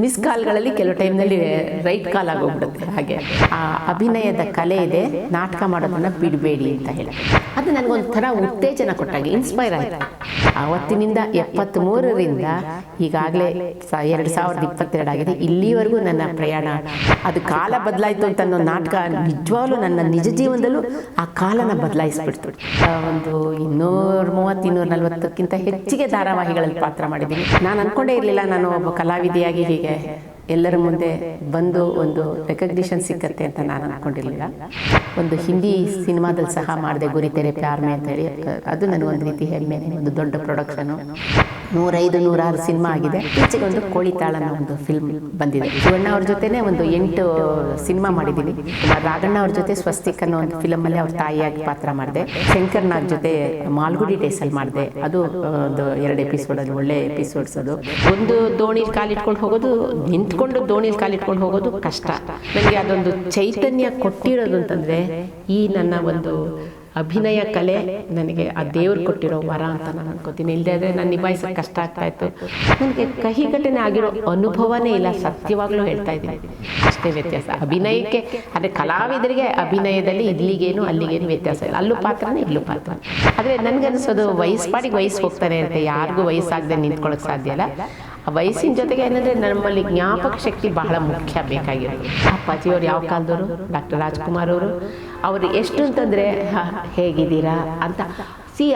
Miss ಕಾಲ್ಗಳಲ್ಲಿ ಕೆಲವು ಟೈಮ್ನಲ್ಲಿ right ಕಾಲ್ ಆಗೋಗ್ಬಿಡುತ್ತೆ. ಹಾಗೆ ಆ ಅಭಿನಯದ ಕಲೆ ಇದೆ, ನಾಟಕ ಮಾಡೋದನ್ನ ಬಿಡಬೇಡಿ ಅಂತ ಹೇಳಿ ಅದು ನನಗೊಂಥರ ಉತ್ತೇಜನ ಕೊಟ್ಟಾಗ ಇನ್ಸ್ಪೈರ್ ಆಯಿತು. ಆವತ್ತಿನಿಂದ 73ರಿಂದ ಈಗಾಗಲೇ 2022 ಆಗಿದೆ, ಇಲ್ಲಿವರೆಗೂ ನನ್ನ ಪ್ರಯಾಣ. ಅದು ಕಾಲ ಬದಲಾಯಿತು ಅಂತ ಅನ್ನೋ ನಾಟಕ ನಿಜವಾಗ್ಲೂ ನನ್ನ ನಿಜ ಜೀವನದಲ್ಲೂ ಆ ಕಾಲನ ಬದಲಾಯಿಸ್ಬಿಡ್ತು. ಒಂದು 230-240ಕ್ಕಿಂತ ಹೆಚ್ಚಿಗೆ ಧಾರಾವಾಹಿಗಳಲ್ಲಿ ಪಾತ್ರ ಮಾಡಿದ್ದೀನಿ. ನಾನು ಅಂದ್ಕೊಂಡೇ ಇರಲಿಲ್ಲ ನಾನು ಒಬ್ಬ ಕಲಾವಿದೆಯಾಗಿ ಹೀಗೆ ಎಲ್ಲರ ಮುಂದೆ ಬಂದು ಒಂದು ರೆಕಗ್ನಿಷನ್ ಸಿಕ್ಕತ್ತೆ ಅಂತ ನಾನು ಅಂದ್ಕೊಂಡಿರಲಿಲ್ಲ. ಒಂದು ಹಿಂದಿ ಸಿನಿಮಾದಲ್ಲಿ ಸಹ ಮಾಡಿದೆ, ಗುರಿ ತೆರೆ ಪ್ಯಾರ್ ಮೇ ಅಂತ ಹೇಳಿ. ಅದು ನನಗೊಂದು ರೀತಿ ಹೆಮ್ಮೆ, ಒಂದು ದೊಡ್ಡ ಪ್ರೊಡಕ್ಷನು. 105-106 ಸಿನಿಮಾ ಆಗಿದೆ. ಈಚೆಗೆ ಒಂದು ಕೋಳಿತಾಳ ಅನ್ನೋ ಒಂದು ಫಿಲ್ಮ್ ಬಂದಿದೆ. ಶಿವಣ್ಣ ಅವ್ರ ಜೊತೆನೇ ಒಂದು 8 ಸಿನಿಮಾ ಮಾಡಿದ್ದೀನಿ. ರಾಘಣ್ಣ ಅವ್ರ ಜೊತೆ ಸ್ವಸ್ತಿಕ್ ಅನ್ನೋ ಒಂದು ಫಿಲಮಲ್ಲಿ ಅವ್ರ ತಾಯಿಯಾಗಿ ಪಾತ್ರ ಮಾಡಿದೆ. ಶಂಕರ್ ನಾಗ್ ಜೊತೆ ಮಾಲ್ಗುಡಿ ಡೇಸಲ್ಲಿ ಮಾಡಿದೆ. ಅದು ಒಂದು 2 ಎಪಿಸೋಡ್, ಅದು ಒಳ್ಳೆ ಎಪಿಸೋಡ್ಸ್. ಅದು ಒಂದು ದೋಣಿಲಿ ಕಾಲಿಟ್ಕೊಂಡು ಹೋಗೋದು, ನಿಂತ್ಕೊಂಡು ದೋಣಿಲಿ ಕಾಲಿಟ್ಕೊಂಡು ಹೋಗೋದು ಕಷ್ಟ. ನನಗೆ ಅದೊಂದು ಚೈತನ್ಯ ಕೊಟ್ಟಿರೋದು ಅಂತಂದರೆ ಈ ನನ್ನ ಒಂದು ಅಭಿನಯ ಕಲೆ ನನಗೆ ಆ ದೇವ್ರು ಕೊಟ್ಟಿರೋ ವರ ಅಂತ ನಾನು ಅನ್ಕೋತೀನಿ. ಇಲ್ಲದೆ ಆದರೆ ನಾನು ನಿಭಾಯಿಸೋಕೆ ಕಷ್ಟ ಆಗ್ತಾಯಿತ್ತು. ನನಗೆ ಕಹಿ ಘಟನೆ ಆಗಿರೋ ಅನುಭವನೇ ಇಲ್ಲ, ಸತ್ಯವಾಗ್ಲೂ ಹೇಳ್ತಾ ಇದ್ದೀನಿ. ಅಷ್ಟೇ ವ್ಯತ್ಯಾಸ ಅಭಿನಯಕ್ಕೆ. ಆದರೆ ಕಲಾವಿದರಿಗೆ ಅಭಿನಯದಲ್ಲಿ ಇಲ್ಲಿಗೇನು ಅಲ್ಲಿಗೇನು ವ್ಯತ್ಯಾಸ ಇಲ್ಲ. ಅಲ್ಲೂ ಪಾತ್ರನೇ ಇಲ್ಲೂ ಪಾತ್ರ. ಆದರೆ ನನಗನ್ನಿಸೋದು ವಯಸ್ಸಾಡಿಗೆ ವಯಸ್ಸು ಹೋಗ್ತಾನೆ ಇರುತ್ತೆ, ಯಾರಿಗೂ ವಯಸ್ಸಾಗದೆ ನಿಂತ್ಕೊಳ್ಳೋಕೆ ಸಾಧ್ಯ ಇಲ್ಲ. ಆ ವಯಸ್ಸಿನ ಜೊತೆಗೆ ಏನಂದರೆ ನಮ್ಮಲ್ಲಿ ಜ್ಞಾಪಕ ಶಕ್ತಿ ಬಹಳ ಮುಖ್ಯ ಬೇಕಾಗಿರೋದು. ಅಪ್ಪಾಜಿಯವ್ರು ಯಾವ ಕಾಲದವರು, ಡಾಕ್ಟರ್ ರಾಜ್ಕುಮಾರ್ ಅವರು ಎಷ್ಟು ಅಂತಂದರೆ ಹೇಗಿದ್ದೀರಾ ಅಂತ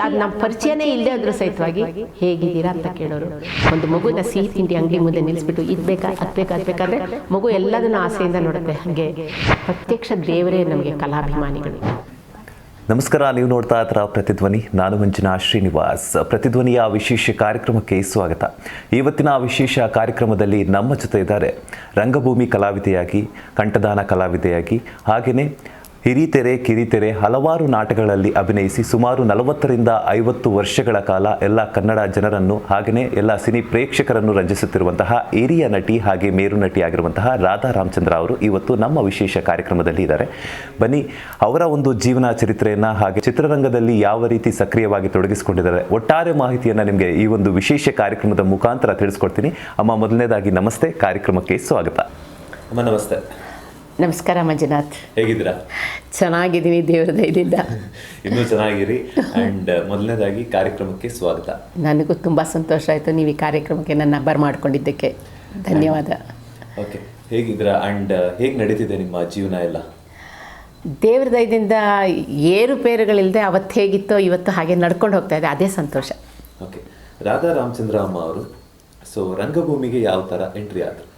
ಅದು ನಮ್ಮ ಪರಿಚಯನೇ ಇಲ್ಲದೆ ಅದ್ರ ಸಹಿತವಾಗಿ ಹೇಗಿದ್ದೀರಾ ಅಂತ ಕೇಳೋರು. ಒಂದು ಮಗುನ ಸಿಹಿ ತಿಂಡಿ ಅಂಗಡಿ ಮುಂದೆ ನಿಲ್ಲಿಸ್ಬಿಟ್ಟು ಇದು ಬೇಕಾ ಅದ್ಬೇಕಾದ್ರೆ ಮಗು ಎಲ್ಲದನ್ನು ಆಸೆಯಿಂದ ನೋಡುತ್ತೆ. ಹಾಗೆ ಪ್ರತ್ಯಕ್ಷ ದೇವರೇ ನಮಗೆ ಕಲಾಭಿಮಾನಿಗಳು. ನಮಸ್ಕಾರ, ನೀವು ನೋಡ್ತಾ ಇದ್ದೀರಾ ಪ್ರತಿಧ್ವನಿ. ನಾನು ಮಂಜುನಾಥ್ ಶ್ರೀನಿವಾಸ್. ಪ್ರತಿಧ್ವನಿಯ ವಿಶೇಷ ಕಾರ್ಯಕ್ರಮಕ್ಕೆ ಸ್ವಾಗತ. ಇವತ್ತಿನ ವಿಶೇಷ ಕಾರ್ಯಕ್ರಮದಲ್ಲಿ ನಮ್ಮ ಜೊತೆ ಇದ್ದಾರೆ ರಂಗಭೂಮಿ ಕಲಾವಿದೆಯಾಗಿ, ಕಂಠದಾನ ಕಲಾವಿದೆಯಾಗಿ, ಹಾಗೆಯೇ ಹಿರಿತೆರೆ ಕಿರಿತೆರೆ ಹಲವಾರು ನಾಟಕಗಳಲ್ಲಿ ಅಭಿನಯಿಸಿ ಸುಮಾರು 40ರಿಂದ 50 ವರ್ಷಗಳ ಕಾಲ ಎಲ್ಲ ಕನ್ನಡ ಜನರನ್ನು ಹಾಗೆಯೇ ಎಲ್ಲ ಸಿನಿ ಪ್ರೇಕ್ಷಕರನ್ನು ರಂಜಿಸುತ್ತಿರುವಂತಹ ಹಿರಿಯ ನಟಿ ಹಾಗೆ ಮೇರು ನಟಿಯಾಗಿರುವಂತಹ ರಾಧಾ ರಾಮಚಂದ್ರ ಅವರು ಇವತ್ತು ನಮ್ಮ ವಿಶೇಷ ಕಾರ್ಯಕ್ರಮದಲ್ಲಿ ಇದ್ದಾರೆ. ಬನ್ನಿ, ಅವರ ಒಂದು ಜೀವನ ಚರಿತ್ರೆಯನ್ನು ಹಾಗೆ ಚಿತ್ರರಂಗದಲ್ಲಿ ಯಾವ ರೀತಿ ಸಕ್ರಿಯವಾಗಿ ತೊಡಗಿಸಿಕೊಂಡಿದ್ದಾರೆ ಒಟ್ಟಾರೆ ಮಾಹಿತಿಯನ್ನು ನಿಮಗೆ ಈ ಒಂದು ವಿಶೇಷ ಕಾರ್ಯಕ್ರಮದ ಮುಖಾಂತರ ತಿಳಿಸ್ಕೊಡ್ತೀನಿ. ಅಮ್ಮ, ಮೊದಲನೇದಾಗಿ ನಮಸ್ತೆ, ಕಾರ್ಯಕ್ರಮಕ್ಕೆ ಸ್ವಾಗತ. ಅಮ್ಮ ನಮಸ್ತೆ. ನಮಸ್ಕಾರ ಮಂಜುನಾಥ್. ಹೇಗಿದ್ದೀರಾ? ಚೆನ್ನಾಗಿದ್ದೀನಿ, ದೇವರ ದಯದಿಂದ. ಇನ್ನೂ ಚೆನ್ನಾಗಿರಿ. ಆ್ಯಂಡ್ ಮೊದಲನೇದಾಗಿ ಕಾರ್ಯಕ್ರಮಕ್ಕೆ ಸ್ವಾಗತ. ನನಗೂ ತುಂಬ ಸಂತೋಷ ಆಯಿತು ನೀವು ಈ ಕಾರ್ಯಕ್ರಮಕ್ಕೆ ನನ್ನ ಬರ್ಮಾಡ್ಕೊಂಡಿದ್ದಕ್ಕೆ. ಧನ್ಯವಾದ. ಓಕೆ, ಹೇಗಿದ್ದೀರಾ? ಆ್ಯಂಡ್ ಹೇಗೆ ನಡೀತಿದೆ ನಿಮ್ಮ ಜೀವನ ಎಲ್ಲ? ದೇವರ ದಯದಿಂದ ಏರುಪೇರುಗಳಿಲ್ಲದೆ ಅವತ್ತು ಹೇಗಿತ್ತೋ ಇವತ್ತು ಹಾಗೆ ನಡ್ಕೊಂಡು ಹೋಗ್ತಾ ಇದೆ, ಅದೇ ಸಂತೋಷ. ಓಕೆ, ರಾಧಾ ರಾಮಚಂದ್ರ ಅಮ್ಮ ಅವರು ರಂಗಭೂಮಿಗೆ ಯಾವ ಥರ ಎಂಟ್ರಿ ಆದರು?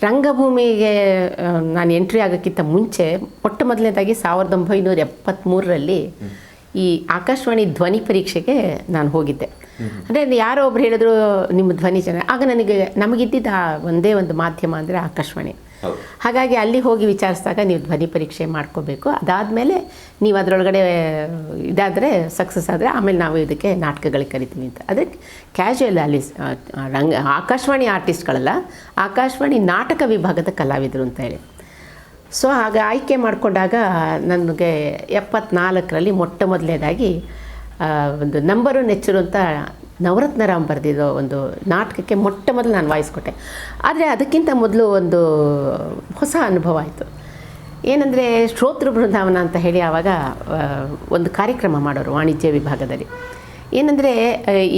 ರಂಗಭೂಮಿಗೆ ನಾನು ಎಂಟ್ರಿ ಆಗೋಕ್ಕಿಂತ ಮುಂಚೆ ಮೊಟ್ಟ ಮೊದಲನೇದಾಗಿ 1973ರಲ್ಲಿ ಈ ಆಕಾಶವಾಣಿ ಧ್ವನಿ ಪರೀಕ್ಷೆಗೆ ನಾನು ಹೋಗಿದ್ದೆ. ಅಂದರೆ ಯಾರೋ ಒಬ್ರು ಹೇಳಿದ್ರು ನಿಮ್ಮ ಧ್ವನಿ ಚೆನ್ನಾಗಿ. ಆಗ ನಮಗಿದ್ದಿದ್ದ ಒಂದೇ ಒಂದು ಮಾಧ್ಯಮ ಅಂದರೆ ಆಕಾಶವಾಣಿ. ಹಾಗಾಗಿ ಅಲ್ಲಿ ಹೋಗಿ ವಿಚಾರಿಸಿದಾಗ ನೀವು ಧ್ವನಿ ಪರೀಕ್ಷೆ ಮಾಡ್ಕೋಬೇಕು, ಅದಾದಮೇಲೆ ನೀವು ಅದರೊಳಗಡೆ ಇದಾದರೆ ಸಕ್ಸಸ್ ಆದರೆ ಆಮೇಲೆ ನಾವು ಇದಕ್ಕೆ ನಾಟಕಗಳಿಗೆ ಕರಿತೀವಿ ಅಂತ. ಅದಕ್ಕೆ ಕ್ಯಾಶುಯಲ್ ಅಲ್ಲಿ ಆಕಾಶವಾಣಿ ಆರ್ಟಿಸ್ಟ್ಗಳಲ್ಲ, ಆಕಾಶವಾಣಿ ನಾಟಕ ವಿಭಾಗದ ಕಲಾವಿದರು ಅಂತ ಹೇಳಿ. ಸೊ ಆಗ ಆಯ್ಕೆ ಮಾಡಿಕೊಂಡಾಗ ನನಗೆ 74ರಲ್ಲಿ ಮೊಟ್ಟ ಮೊದಲನೇದಾಗಿ ಒಂದು ನಂಬರು ನೆಚ್ಚರು ಅಂತ ನವರತ್ನರಾಮ್ ಬರೆದಿರೋ ಒಂದು ನಾಟಕಕ್ಕೆ ಮೊಟ್ಟ ಮೊದಲು ನಾನು ವಾಯ್ಸ್ ಕೊಟ್ಟೆ. ಆದರೆ ಅದಕ್ಕಿಂತ ಮೊದಲು ಒಂದು ಹೊಸ ಅನುಭವ ಆಯಿತು. ಏನಂದರೆ ಶ್ರೋತೃ ಬೃಂದಾವನ ಅಂತ ಹೇಳಿ ಆವಾಗ ಒಂದು ಕಾರ್ಯಕ್ರಮ ಮಾಡೋರು ವಾಣಿಜ್ಯ ವಿಭಾಗದಲ್ಲಿ. ಏನಂದರೆ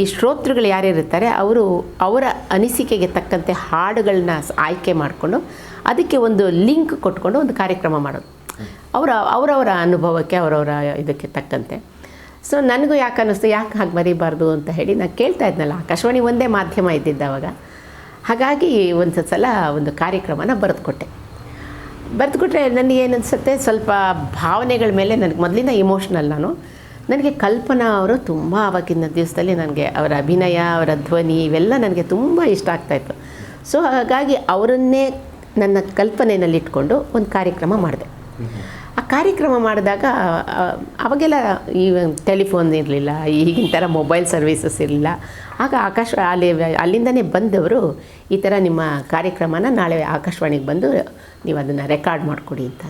ಈ ಶ್ರೋತೃಗಳು ಯಾರ್ಯಾರಿರ್ತಾರೆ ಅವರು ಅವರ ಅನಿಸಿಕೆಗೆ ತಕ್ಕಂತೆ ಹಾಡುಗಳನ್ನ ಆಯ್ಕೆ ಮಾಡಿಕೊಂಡು ಅದಕ್ಕೆ ಒಂದು ಲಿಂಕ್ ಕೊಟ್ಕೊಂಡು ಒಂದು ಕಾರ್ಯಕ್ರಮ ಮಾಡೋದು, ಅವರವರ ಅನುಭವಕ್ಕೆ ಅವರವರ ಇದಕ್ಕೆ ತಕ್ಕಂತೆ. ಸೊ ನನಗೂ ಯಾಕೆ ಅನ್ನಿಸ್ತು, ಯಾಕೆ ಹಾಗೆ ಬರೀಬಾರ್ದು ಅಂತ ಹೇಳಿ ನಾನು ಕೇಳ್ತಾ ಇದ್ನಲ್ಲ. ಆಕಾಶವಾಣಿ ಒಂದೇ ಮಾಧ್ಯಮ ಇದ್ದಿದ್ದ ಅವಾಗ. ಹಾಗಾಗಿ ಒಂದು ಸಲ ಒಂದು ಕಾರ್ಯಕ್ರಮನ ಬರೆದುಕೊಟ್ರೆ ನನಗೆ ಏನು ಅನಿಸುತ್ತೆ, ಸ್ವಲ್ಪ ಭಾವನೆಗಳ ಮೇಲೆ ನನಗೆ ಮೊದಲಿಂದ ಇಮೋಷ್ನಲ್. ನನಗೆ ಕಲ್ಪನಾ ಅವರು ತುಂಬ ಆವಾಗಿನ ದಿವಸದಲ್ಲಿ ನನಗೆ ಅವರ ಅಭಿನಯ, ಅವರ ಧ್ವನಿ ಇವೆಲ್ಲ ನನಗೆ ತುಂಬ ಇಷ್ಟ ಆಗ್ತಾಯಿತ್ತು. ಸೊ ಹಾಗಾಗಿ ಅವರನ್ನೇ ನನ್ನ ಕಲ್ಪನೆಯಲ್ಲಿಟ್ಕೊಂಡು ಒಂದು ಕಾರ್ಯಕ್ರಮ ಮಾಡಿದೆ. ಆ ಕಾರ್ಯಕ್ರಮ ಮಾಡಿದಾಗ ಅವಾಗೆಲ್ಲ ಈ ಟೆಲಿಫೋನ್ ಇರಲಿಲ್ಲ, ಈಗಿನ ಥರ ಮೊಬೈಲ್ ಸರ್ವೀಸಸ್ ಇರಲಿಲ್ಲ. ಆಗ ಅಲ್ಲಿಂದನೇ ಬಂದವರು ಈ ಥರ ನಿಮ್ಮ ಕಾರ್ಯಕ್ರಮನ ನಾಳೆ ಆಕಾಶವಾಣಿಗೆ ಬಂದು ನೀವು ಅದನ್ನು ರೆಕಾರ್ಡ್ ಮಾಡಿಕೊಡಿ ಅಂತ.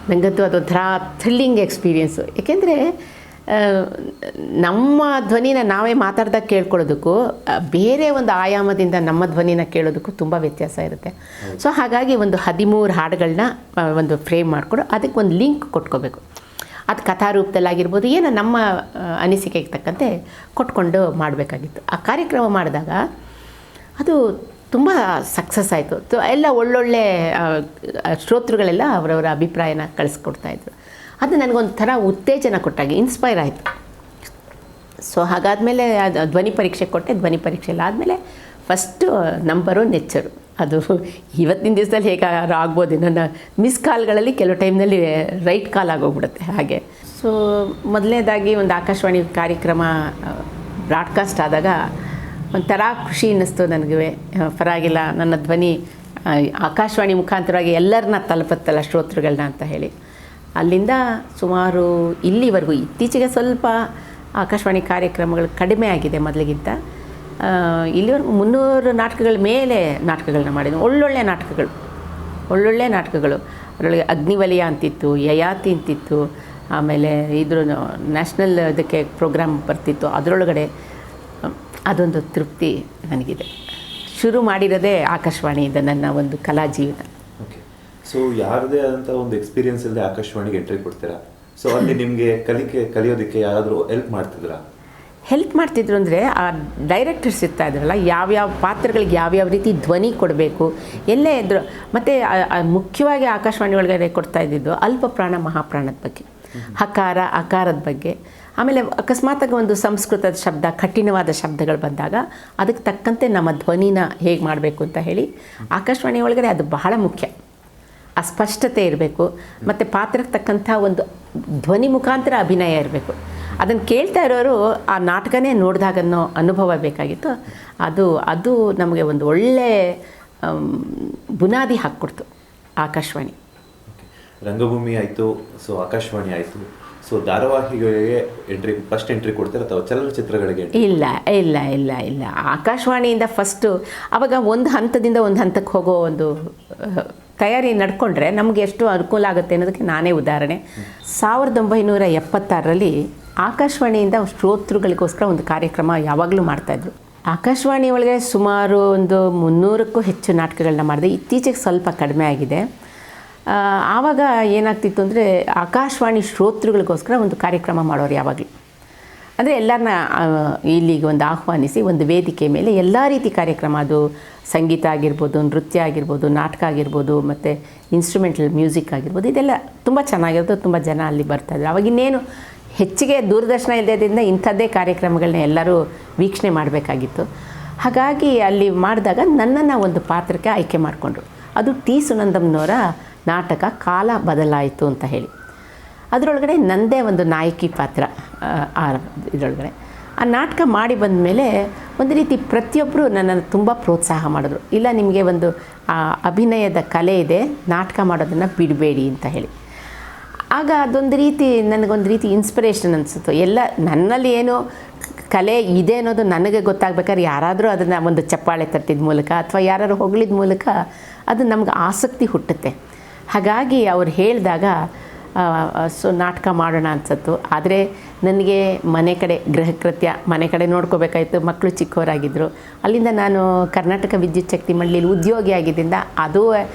ನನಗಂತೂ ಅದೊಂಥರ ಥ್ರಿಲ್ಲಿಂಗ್ ಎಕ್ಸ್ಪೀರಿಯೆನ್ಸು. ಏಕೆಂದರೆ ನಮ್ಮ ಧ್ವನಿನ ನಾವೇ ಮಾತಾಡ್ದಾಗ ಕೇಳ್ಕೊಳ್ಳೋದಕ್ಕೂ ಬೇರೆ ಒಂದು ಆಯಾಮದಿಂದ ನಮ್ಮ ಧ್ವನಿನ ಕೇಳೋದಕ್ಕೂ ತುಂಬ ವ್ಯತ್ಯಾಸ ಇರುತ್ತೆ. ಸೊ ಹಾಗಾಗಿ ಒಂದು 13 ಹಾಡುಗಳನ್ನ ಒಂದು ಫ್ರೇಮ್ ಮಾಡಿಕೊಂಡು ಅದಕ್ಕೆ ಒಂದು ಲಿಂಕ್ ಕೊಟ್ಕೋಬೇಕು. ಅದು ಕಥಾರೂಪದಲ್ಲಾಗಿರ್ಬೋದು, ಏನೋ ನಮ್ಮ ಅನಿಸಿಕೆಗೆ ತಕ್ಕಂತೆ ಕೊಟ್ಕೊಂಡು ಮಾಡಬೇಕಾಗಿತ್ತು. ಆ ಕಾರ್ಯಕ್ರಮ ಮಾಡಿದಾಗ ಅದು ತುಂಬ ಸಕ್ಸಸ್ ಆಯಿತು. ಎಲ್ಲ ಒಳ್ಳೊಳ್ಳೆ ಶ್ರೋತೃಗಳೆಲ್ಲ ಅವರವರ ಅಭಿಪ್ರಾಯನ ಕಳಿಸ್ಕೊಡ್ತಾಯಿದ್ರು. ಅದು ನನಗೊಂಥರ ಉತ್ತೇಜನ ಕೊಟ್ಟಾಗ ಇನ್ಸ್ಪೈರ್ ಆಯಿತು. ಸೊ ಹಾಗಾದಮೇಲೆ ಅದು ಧ್ವನಿ ಪರೀಕ್ಷೆ ಕೊಟ್ಟೆ. ಧ್ವನಿ ಪರೀಕ್ಷೆಲ್ಲ ಆದಮೇಲೆ ಫಸ್ಟು ನಂಬರು ನೆಚ್ಚರು. ಅದು ಇವತ್ತಿನ ದಿವಸದಲ್ಲಿ ಹೇಗಾರು ಆಗ್ಬೋದು, ನನ್ನ ಮಿಸ್ ಕಾಲ್ಗಳಲ್ಲಿ ಕೆಲವು ಟೈಮ್ನಲ್ಲಿ ರೈಟ್ ಕಾಲ್ ಆಗೋಗ್ಬಿಡುತ್ತೆ ಹಾಗೆ. ಸೊ ಮೊದಲನೇದಾಗಿ ಒಂದು ಆಕಾಶವಾಣಿ ಕಾರ್ಯಕ್ರಮ ಬ್ರಾಡ್ಕಾಸ್ಟ್ ಆದಾಗ ಒಂಥರ ಖುಷಿ ಅನ್ನಿಸ್ತು ನನಗೆ. ಪರವಾಗಿಲ್ಲ, ನನ್ನ ಧ್ವನಿ ಆಕಾಶವಾಣಿ ಮುಖಾಂತರವಾಗಿ ಎಲ್ಲರನ್ನ ತಲುಪುತ್ತಲ್ಲ ಶ್ರೋತೃಗಳನ್ನ ಅಂತ ಹೇಳಿ. ಅಲ್ಲಿಂದ ಸುಮಾರು ಇಲ್ಲಿವರೆಗೂ ಇತ್ತೀಚೆಗೆ ಸ್ವಲ್ಪ ಆಕಾಶವಾಣಿ ಕಾರ್ಯಕ್ರಮಗಳು ಕಡಿಮೆ ಆಗಿದೆ ಮೊದಲಿಗಿಂತ. ಇಲ್ಲಿವರೆಗೂ 300 ನಾಟಕಗಳ ಮೇಲೆ ನಾಟಕಗಳನ್ನ ಮಾಡಿದ್ವಿ. ಒಳ್ಳೊಳ್ಳೆ ನಾಟಕಗಳು. ಅದರೊಳಗೆ ಅಗ್ನಿವಲಯ ಅಂತಿತ್ತು, ಯಯಾತಿ ಅಂತಿತ್ತು, ಆಮೇಲೆ ಇದ್ರ ನ್ಯಾಷನಲ್ ಇದಕ್ಕೆ ಪ್ರೋಗ್ರಾಮ್ ಬರ್ತಿತ್ತು. ಅದರೊಳಗಡೆ ಅದೊಂದು ತೃಪ್ತಿ ನನಗಿದೆ. ಶುರು ಮಾಡಿರೋದೇ ಆಕಾಶವಾಣಿಯಿಂದ ನನ್ನ ಒಂದು ಕಲಾ ಜೀವನ. ಓಕೆ. ಸೊ ಯಾರದೇ ಆದಂಥ ಒಂದು ಎಕ್ಸ್ಪೀರಿಯನ್ಸ್ ಇಲ್ಲದೆ ಆಕಾಶವಾಣಿಗೆ ಎಂಟ್ರಿ ಕೊಡ್ತೀರಾ. ಸೊ ಅಲ್ಲಿ ನಿಮಗೆ ಕಲಿಯೋದಕ್ಕೆ ಯಾರಾದರೂ ಹೆಲ್ಪ್ ಮಾಡ್ತಿದ್ರು ಅಂದರೆ ಆ ಡೈರೆಕ್ಟರ್ಸ್ ಇರ್ತಾಯಿದ್ರಲ್ಲ, ಯಾವ್ಯಾವ ಪಾತ್ರಗಳಿಗೆ ಯಾವ್ಯಾವ ರೀತಿ ಧ್ವನಿ ಕೊಡಬೇಕು, ಎಲ್ಲೇ ಇದ್ದರು. ಮತ್ತು ಮುಖ್ಯವಾಗಿ ಆಕಾಶವಾಣಿ ಒಳಗಡೆ ಕೊಡ್ತಾ ಇದ್ದಿದ್ದು ಅಲ್ಪ ಪ್ರಾಣ ಮಹಾಪ್ರಾಣದ ಬಗ್ಗೆ, ಹಕಾರ ಅಕಾರದ ಬಗ್ಗೆ. ಆಮೇಲೆ ಅಕಸ್ಮಾತಾಗಿ ಒಂದು ಸಂಸ್ಕೃತದ ಶಬ್ದ, ಕಠಿಣವಾದ ಶಬ್ದಗಳು ಬಂದಾಗ ಅದಕ್ಕೆ ತಕ್ಕಂತೆ ನಮ್ಮ ಧ್ವನಿನ ಹೇಗೆ ಮಾಡಬೇಕು ಅಂತ ಹೇಳಿ ಆಕಾಶವಾಣಿ ಒಳಗಡೆ ಅದು ಬಹಳ ಮುಖ್ಯ. ಆ ಸ್ಪಷ್ಟತೆ ಇರಬೇಕು, ಮತ್ತು ಪಾತ್ರಕ್ಕೆ ತಕ್ಕಂಥ ಒಂದು ಧ್ವನಿ ಮುಖಾಂತರ ಅಭಿನಯ ಇರಬೇಕು. ಅದನ್ನು ಕೇಳ್ತಾ ಇರೋರು ಆ ನಾಟಕನೇ ನೋಡಿದಾಗನ್ನೋ ಅನುಭವ ಬೇಕಾಗಿತ್ತು. ಅದು ನಮಗೆ ಒಂದು ಒಳ್ಳೆ ಬುನಾದಿ ಹಾಕ್ಕೊಡ್ತು ಆಕಾಶವಾಣಿ. ರಂಗಭೂಮಿ ಆಯಿತು, ಸೊ ಆಕಾಶವಾಣಿ ಆಯಿತು. ಸೊ ಧಾರಾವಾಹಿಗಳಿಗೆ ಫಸ್ಟ್ ಎಂಟ್ರಿ ಕೊಡ್ತಾರೆ ಅಥವಾ ಚಲನಚಿತ್ರಗಳಿಗೆ? ಇಲ್ಲ. ಆಕಾಶವಾಣಿಯಿಂದ ಫಸ್ಟು ಆವಾಗ ಒಂದು ಹಂತದಿಂದ ಒಂದು ಹಂತಕ್ಕೆ ಹೋಗೋ ಒಂದು ತಯಾರಿ ನಡ್ಕೊಂಡ್ರೆ ನಮಗೆ ಎಷ್ಟು ಅನುಕೂಲ ಆಗುತ್ತೆ ಅನ್ನೋದಕ್ಕೆ ನಾನೇ ಉದಾಹರಣೆ. 1976ರಲ್ಲಿ ಆಕಾಶವಾಣಿಯಿಂದ ಶ್ರೋತೃಗಳಿಗೋಸ್ಕರ ಒಂದು ಕಾರ್ಯಕ್ರಮ ಯಾವಾಗಲೂ ಮಾಡ್ತಾಯಿದ್ರು. ಆಕಾಶವಾಣಿ ಒಳಗೆ ಸುಮಾರು ಒಂದು 300ಕ್ಕೂ ಹೆಚ್ಚು ನಾಟಕಗಳನ್ನ ಮಾಡಿದೆ. ಇತ್ತೀಚೆಗೆ ಸ್ವಲ್ಪ ಕಡಿಮೆ ಆಗಿದೆ. ಆವಾಗ ಏನಾಗ್ತಿತ್ತು ಅಂದರೆ ಆಕಾಶವಾಣಿ ಶ್ರೋತೃಗಳಿಗೋಸ್ಕರ ಒಂದು ಕಾರ್ಯಕ್ರಮ ಮಾಡೋರು ಯಾವಾಗಲೂ. ಅಂದರೆ ಎಲ್ಲರನ್ನ ಇಲ್ಲಿಗೆ ಒಂದು ಆಹ್ವಾನಿಸಿ ಒಂದು ವೇದಿಕೆ ಮೇಲೆ ಎಲ್ಲ ರೀತಿ ಕಾರ್ಯಕ್ರಮ, ಅದು ಸಂಗೀತ ಆಗಿರ್ಬೋದು, ನೃತ್ಯ ಆಗಿರ್ಬೋದು, ನಾಟಕ ಆಗಿರ್ಬೋದು, ಮತ್ತು ಇನ್ಸ್ಟ್ರೂಮೆಂಟಲ್ ಮ್ಯೂಸಿಕ್ ಆಗಿರ್ಬೋದು, ಇದೆಲ್ಲ ತುಂಬ ಚೆನ್ನಾಗಿರೋದು. ತುಂಬ ಜನ ಅಲ್ಲಿ ಬರ್ತಾಯಿದ್ರು. ಅವಾಗಿನ್ನೇನು ಹೆಚ್ಚಿಗೆ ದೂರದರ್ಶನ ಇಲ್ಲದ್ರಿಂದ ಇಂಥದ್ದೇ ಕಾರ್ಯಕ್ರಮಗಳನ್ನ ಎಲ್ಲರೂ ವೀಕ್ಷಣೆ ಮಾಡಬೇಕಾಗಿತ್ತು. ಹಾಗಾಗಿ ಅಲ್ಲಿ ಮಾಡಿದಾಗ ನನ್ನನ್ನು ಒಂದು ಪಾತ್ರಕ್ಕೆ ಆಯ್ಕೆ ಮಾಡಿಕೊಂಡ್ರು. ಅದು ಟಿ ಸುನಂದಮ್ನವರ ನಾಟಕ ಕಾಲ ಬದಲಾಯಿತು ಅಂತ ಹೇಳಿ. ಅದರೊಳಗಡೆ ನನ್ನದೇ ಒಂದು ನಾಯಕಿ ಪಾತ್ರ. ಇದರೊಳಗಡೆ ಆ ನಾಟಕ ಮಾಡಿ ಬಂದ ಮೇಲೆ ಒಂದು ರೀತಿ ಪ್ರತಿಯೊಬ್ಬರು ನನ್ನನ್ನು ತುಂಬ ಪ್ರೋತ್ಸಾಹ ಮಾಡಿದ್ರು. ಇಲ್ಲ, ನಿಮಗೆ ಒಂದು ಅಭಿನಯದ ಕಲೆ ಇದೆ, ನಾಟಕ ಮಾಡೋದನ್ನು ಬಿಡಬೇಡಿ ಅಂತ ಹೇಳಿ. ಆಗ ಅದೊಂದು ರೀತಿ ನನಗೊಂದು ರೀತಿ ಇನ್ಸ್ಪಿರೇಷನ್ ಅನಿಸುತ್ತು. ಎಲ್ಲ ನನ್ನಲ್ಲಿ ಏನು ಕಲೆ ಇದೆ ಅನ್ನೋದು ನನಗೆ ಗೊತ್ತಾಗಬೇಕಾದ್ರೆ ಯಾರಾದರೂ ಅದನ್ನು ಒಂದು ಚಪ್ಪಾಳೆ ತಟ್ಟಿದ ಮೂಲಕ ಅಥವಾ ಯಾರಾದ್ರು ಹೊಗಳಿದ ಮೂಲಕ ಅದು ನಮ್ಗೆ ಆಸಕ್ತಿ ಹುಟ್ಟುತ್ತೆ. ಹಾಗಾಗಿ ಅವ್ರು ಹೇಳಿದಾಗ ಸೊ ನಾಟಕ ಮಾಡೋಣ ಅನ್ಸತ್ತು. ಆದರೆ ನನಗೆ ಮನೆ ಕಡೆ ಗೃಹಕೃತ್ಯ, ಮನೆ ಕಡೆ ನೋಡ್ಕೋಬೇಕಾಯಿತು. ಮಕ್ಕಳು ಚಿಕ್ಕವರಾಗಿದ್ದರು. ಅಲ್ಲಿಂದ ನಾನು ಕರ್ನಾಟಕ ವಿದ್ಯುತ್ ಶಕ್ತಿ ಮಂಡಳಿಯಲ್ಲಿ ಉದ್ಯೋಗಿ ಆಗಿದ್ದರಿಂದ ಅದು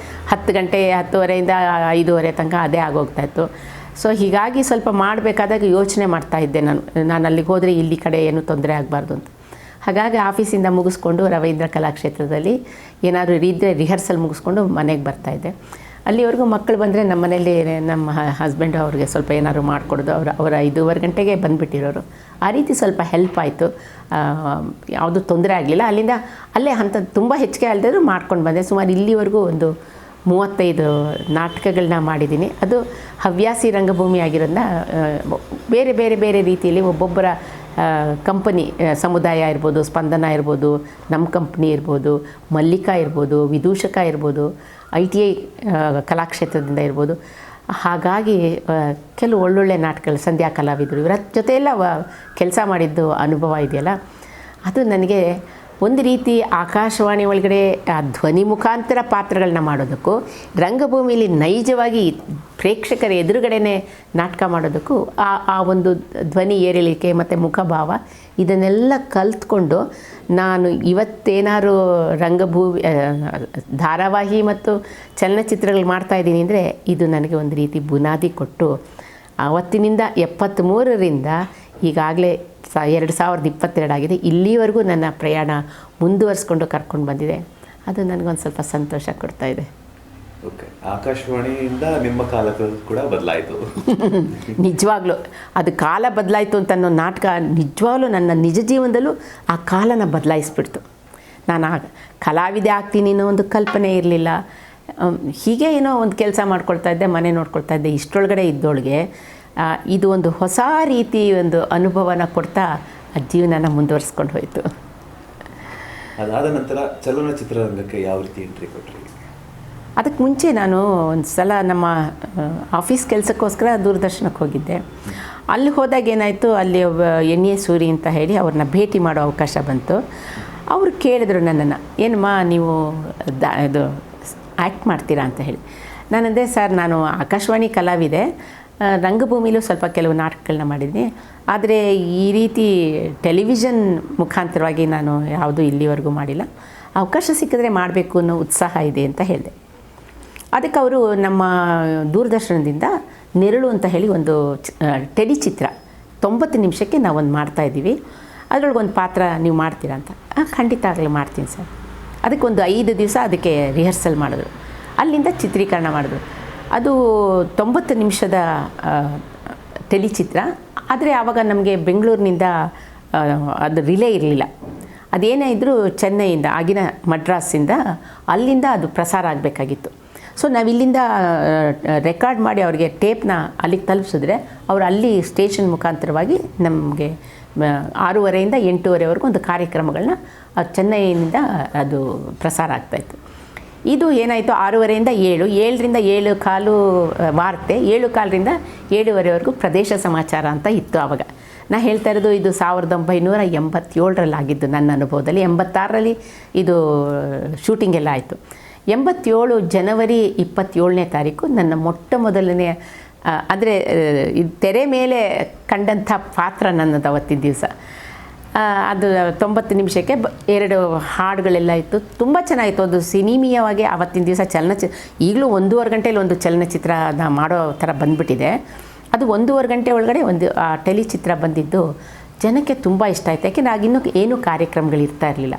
10 ಗಂಟೆ 10:30 5:30 ತನಕ ಅದೇ ಆಗೋಗ್ತಾಯಿತ್ತು. ಸೊ ಹೀಗಾಗಿ ಸ್ವಲ್ಪ ಮಾಡಬೇಕಾದಾಗ ಯೋಚನೆ ಮಾಡ್ತಾಯಿದ್ದೆ ನಾನು ಅಲ್ಲಿಗೆ ಹೋದರೆ ಇಲ್ಲಿ ಕಡೆ ಏನೂ ತೊಂದರೆ ಆಗಬಾರ್ದು ಅಂತ. ಹಾಗಾಗಿ ಆಫೀಸಿಂದ ಮುಗಿಸ್ಕೊಂಡು ರವೀಂದ್ರ ಕಲಾಕ್ಷೇತ್ರದಲ್ಲಿ ಏನಾದರೂ ಇದ್ದರೆ ರಿಹರ್ಸಲ್ ಮುಗಿಸ್ಕೊಂಡು ಮನೆಗೆ ಬರ್ತಾಯಿದ್ದೆ. ಅಲ್ಲಿವರೆಗೂ ಮಕ್ಕಳು ಬಂದರೆ ನಮ್ಮ ಮನೇಲಿ ನಮ್ಮ ಹಸ್ಬೆಂಡು ಅವ್ರಿಗೆ ಸ್ವಲ್ಪ ಏನಾದ್ರು ಮಾಡಿಕೊಡೋದು. ಅವರ 5:15 ಗಂಟೆಗೆ ಬಂದುಬಿಟ್ಟಿರೋರು. ಆ ರೀತಿ ಸ್ವಲ್ಪ ಹೆಲ್ಪ್ ಆಯಿತು. ಯಾವುದೂ ತೊಂದರೆ ಆಗಲಿಲ್ಲ. ಅಲ್ಲಿಂದ ಅಲ್ಲೇ ಹಂತ ತುಂಬ ಹೆಚ್ಚಿಗೆ ಅಲ್ಲದಿದ್ರು ಮಾಡ್ಕೊಂಡು ಬಂದೆ. ಸುಮಾರು ಇಲ್ಲಿವರೆಗೂ ಒಂದು 35 ನಾಟಕಗಳನ್ನ ಮಾಡಿದ್ದೀನಿ. ಅದು ಹವ್ಯಾಸಿ ರಂಗಭೂಮಿ ಆಗಿರೋದನ್ನ ಬೇರೆ ಬೇರೆ ಬೇರೆ ರೀತಿಯಲ್ಲಿ ಒಬ್ಬೊಬ್ಬರ ಕಂಪನಿ, ಸಮುದಾಯ ಇರ್ಬೋದು, ಸ್ಪಂದನ ಇರ್ಬೋದು, ನಮ್ಮ ಕಂಪ್ನಿ ಇರ್ಬೋದು, ಮಲ್ಲಿಕಾ ಇರ್ಬೋದು, ವಿದೂಷಕ ಇರ್ಬೋದು, ITI ಕಲಾಕ್ಷೇತ್ರದಿಂದ ಇರ್ಬೋದು. ಹಾಗಾಗಿ ಕೆಲವು ಒಳ್ಳೊಳ್ಳೆ ನಾಟಕಗಳು, ಸಂಧ್ಯಾ ಕಲಾವಿದರು, ಇವರ ಜೊತೆಯೆಲ್ಲ ಕೆಲಸ ಮಾಡಿದ್ದು ಅನುಭವ ಇದೆಯಲ್ಲ, ಅದು ನನಗೆ ಒಂದು ರೀತಿ ಆಕಾಶವಾಣಿ ಒಳಗಡೆ ಆ ಧ್ವನಿ ಮುಖಾಂತರ ಪಾತ್ರಗಳನ್ನ ಮಾಡೋದಕ್ಕೂ, ರಂಗಭೂಮಿಯಲ್ಲಿ ನೈಜವಾಗಿ ಪ್ರೇಕ್ಷಕರ ಎದುರುಗಡೆನೇ ನಾಟಕ ಮಾಡೋದಕ್ಕೂ ಆ ಒಂದು ಧ್ವನಿ ಏರಿಳಿಕೆ ಮತ್ತು ಮುಖಭಾವ ಇದನ್ನೆಲ್ಲ ಕಲ್ತ್ಕೊಂಡು ನಾನು ಇವತ್ತೇನಾದ್ರು ಧಾರಾವಾಹಿ ಮತ್ತು ಚಲನಚಿತ್ರಗಳು ಮಾಡ್ತಾಯಿದ್ದೀನಿ ಅಂದರೆ ಇದು ನನಗೆ ಒಂದು ರೀತಿ ಬುನಾದಿ ಕೊಟ್ಟು ಆವತ್ತಿನಿಂದ 73ರಿಂದ ಈಗಾಗಲೇ 2022 ಆಗಿದೆ, ಇಲ್ಲಿವರೆಗೂ ನನ್ನ ಪ್ರಯಾಣ ಮುಂದುವರಿಸ್ಕೊಂಡು ಕರ್ಕೊಂಡು ಬಂದಿದೆ. ಅದು ನನಗೊಂದು ಸ್ವಲ್ಪ ಸಂತೋಷ ಕೊಡ್ತಾಯಿದೆ. ಓಕೆ, ಆಕಾಶವಾಣಿಯಿಂದ ನಿಮ್ಮ ಕಾಲ ಕೂಡ ಬದಲಾಯಿತು. ನಿಜವಾಗ್ಲೂ ಅದು ಕಾಲ ಬದಲಾಯಿತು ಅಂತ ಅನ್ನೋ ನಾಟಕ ನಿಜವಾಗ್ಲೂ ನನ್ನ ನಿಜ ಜೀವನದಲ್ಲೂ ಆ ಕಾಲನ ಬದಲಾಯಿಸ್ಬಿಡ್ತು. ನಾನು ಕಲಾವಿದೆ ಆಗ್ತೀನಿ ಅನ್ನೋ ಒಂದು ಕಲ್ಪನೆ ಇರಲಿಲ್ಲ. ಹೀಗೆ ಏನೋ ಒಂದು ಕೆಲಸ ಮಾಡ್ಕೊಳ್ತಾ ಇದ್ದೆ, ಮನೆ ನೋಡ್ಕೊಳ್ತಾ ಇದ್ದೆ. ಇಷ್ಟರೊಳಗಡೆ ಇದ್ದೊಳಗೆ ಇದು ಒಂದು ಹೊಸ ರೀತಿ ಒಂದು ಅನುಭವನ ಕೊಡ್ತಾ ಆ ಜೀವನನ ಮುಂದುವರಿಸ್ಕೊಂಡು ಹೋಯಿತು. ಅದಾದ ನಂತರ ಚಲನಚಿತ್ರರಂಗಕ್ಕೆ ಯಾವ ರೀತಿ ಎಂಟ್ರಿ ಕೊಟ್ಟರಿ? ಅದಕ್ಕೆ ಮುಂಚೆ ನಾನು ಒಂದು ಸಲ ನಮ್ಮ ಆಫೀಸ್ ಕೆಲಸಕ್ಕೋಸ್ಕರ ದೂರದರ್ಶನಕ್ಕೆ ಹೋಗಿದ್ದೆ. ಅಲ್ಲಿ ಹೋದಾಗ ಏನಾಯಿತು, ಅಲ್ಲಿ ಒಬ್ಬ ಎಣ್ಣೆ ಸೂರಿ ಅಂತ ಹೇಳಿ ಅವ್ರನ್ನ ಭೇಟಿ ಮಾಡೋ ಅವಕಾಶ ಬಂತು. ಅವರು ಕೇಳಿದ್ರು ನನ್ನನ್ನು, ಏನಮ್ಮ ನೀವು ಇದು ಆ್ಯಕ್ಟ್ ಮಾಡ್ತೀರಾ ಅಂತ ಹೇಳಿ. ನಾನಂದೆ, ಸರ್ ನಾನು ಆಕಾಶವಾಣಿ ಕಲಾವಿದೆ, ರಂಗಭೂಮಿಲೂ ಸ್ವಲ್ಪ ಕೆಲವು ನಾಟಕಗಳನ್ನ ಮಾಡಿದ್ದೀನಿ, ಆದರೆ ಈ ರೀತಿ ಟೆಲಿವಿಷನ್ ಮುಖಾಂತರವಾಗಿ ನಾನು ಯಾವುದೂ ಇಲ್ಲಿವರೆಗೂ ಮಾಡಿಲ್ಲ, ಅವಕಾಶ ಸಿಕ್ಕಿದ್ರೆ ಮಾಡಬೇಕು ಅನ್ನೋ ಉತ್ಸಾಹ ಇದೆ ಅಂತ ಹೇಳಿದೆ. ಅದಕ್ಕೆ ಅವರು ನಮ್ಮ ದೂರದರ್ಶನದಿಂದ ನೆರಳು ಅಂತ ಹೇಳಿ ಒಂದು ಟೆಲಿಚಿತ್ರ 90 ನಿಮಿಷಕ್ಕೆ ನಾವೊಂದು ಮಾಡ್ತಾಯಿದ್ದೀವಿ, ಅದರೊಳಗೊಂದು ಪಾತ್ರ ನೀವು ಮಾಡ್ತೀರಾ ಅಂತ. ಖಂಡಿತ ಆಗಲಿ ಮಾಡ್ತೀನಿ ಸರ್. ಅದಕ್ಕೆ ಒಂದು 5 ದಿವಸ ಅದಕ್ಕೆ ರಿಹರ್ಸಲ್ ಮಾಡಿದ್ರು, ಅಲ್ಲಿಂದ ಚಿತ್ರೀಕರಣ ಮಾಡಿದ್ರು. ಅದು 90 ನಿಮಿಷದ ಟೆಲಿಚಿತ್ರ. ಆದರೆ ಆವಾಗ ನಮಗೆ ಬೆಂಗಳೂರಿನಿಂದ ಅದು ರಿಲೇ ಇರಲಿಲ್ಲ. ಅದೇನೇ ಇದ್ದರೂ ಚೆನ್ನೈಯಿಂದ, ಆಗಿನ ಮಡ್ರಾಸಿಂದ, ಅಲ್ಲಿಂದ ಅದು ಪ್ರಸಾರ ಆಗಬೇಕಾಗಿತ್ತು. ಸೊ ನಾವಿಲ್ಲಿಂದ ರೆಕಾರ್ಡ್ ಮಾಡಿ ಅವ್ರಿಗೆ ಟೇಪ್ನ ಅಲ್ಲಿಗೆ ತಲುಪಿಸಿದ್ರೆ ಅವರು ಅಲ್ಲಿ ಸ್ಟೇಷನ್ ಮುಖಾಂತರವಾಗಿ ನಮಗೆ 6:30ಯಿಂದ 8:30ವರೆಗೂ ಒಂದು ಕಾರ್ಯಕ್ರಮಗಳನ್ನ ಚೆನ್ನೈನಿಂದ ಅದು ಪ್ರಸಾರ ಆಗ್ತಾಯಿತ್ತು. ಇದು ಏನಾಯಿತು, 6:30ಯಿಂದ 7, 7ರಿಂದ 7:15 ವಾರ್ತೆ, 7:15ರಿಂದ 7:30ವರೆಗೂ ಪ್ರದೇಶ ಸಮಾಚಾರ ಅಂತ ಇತ್ತು ಆವಾಗ. ನಾನು ಹೇಳ್ತಾ ಇರೋದು ಇದು 1987ರಲ್ಲಿ ಆಗಿದ್ದು ನನ್ನ ಅನುಭವದಲ್ಲಿ. 86ರಲ್ಲಿ ಇದು ಶೂಟಿಂಗ್ ಎಲ್ಲ ಆಯಿತು. 87 ಜನವರಿ 27ನೇ ತಾರೀಕು ನನ್ನ ಮೊಟ್ಟ ಮೊದಲನೇ ಅಂದರೆ ತೆರೆ ಮೇಲೆ ಕಂಡಂಥ ಪಾತ್ರ ನನ್ನದು ಅವತ್ತಿನ ದಿವಸ. ಅದು 90 ನಿಮಿಷಕ್ಕೆ 2 ಹಾಡುಗಳೆಲ್ಲ ಇತ್ತು. ತುಂಬ ಚೆನ್ನಾಗಿತ್ತು. ಅದು ಸಿನಿಮೀಯವಾಗಿ ಆವತ್ತಿನ ದಿವಸ ಈಗಲೂ 1.5 ಗಂಟೆಯಲ್ಲಿ ಒಂದು ಚಲನಚಿತ್ರ ಮಾಡೋ ಥರ ಬಂದುಬಿಟ್ಟಿದೆ. ಅದು 1.5 ಗಂಟೆ ಒಳಗಡೆ ಒಂದು ಆ ಟೆಲಿಚಿತ್ರ ಬಂದಿದ್ದು ಜನಕ್ಕೆ ತುಂಬ ಇಷ್ಟ ಆಯಿತು. ಯಾಕೆಂದರೆ ಆಗಿನ್ನೂ ಏನೂ ಕಾರ್ಯಕ್ರಮಗಳಿರ್ತಾ ಇರಲಿಲ್ಲ.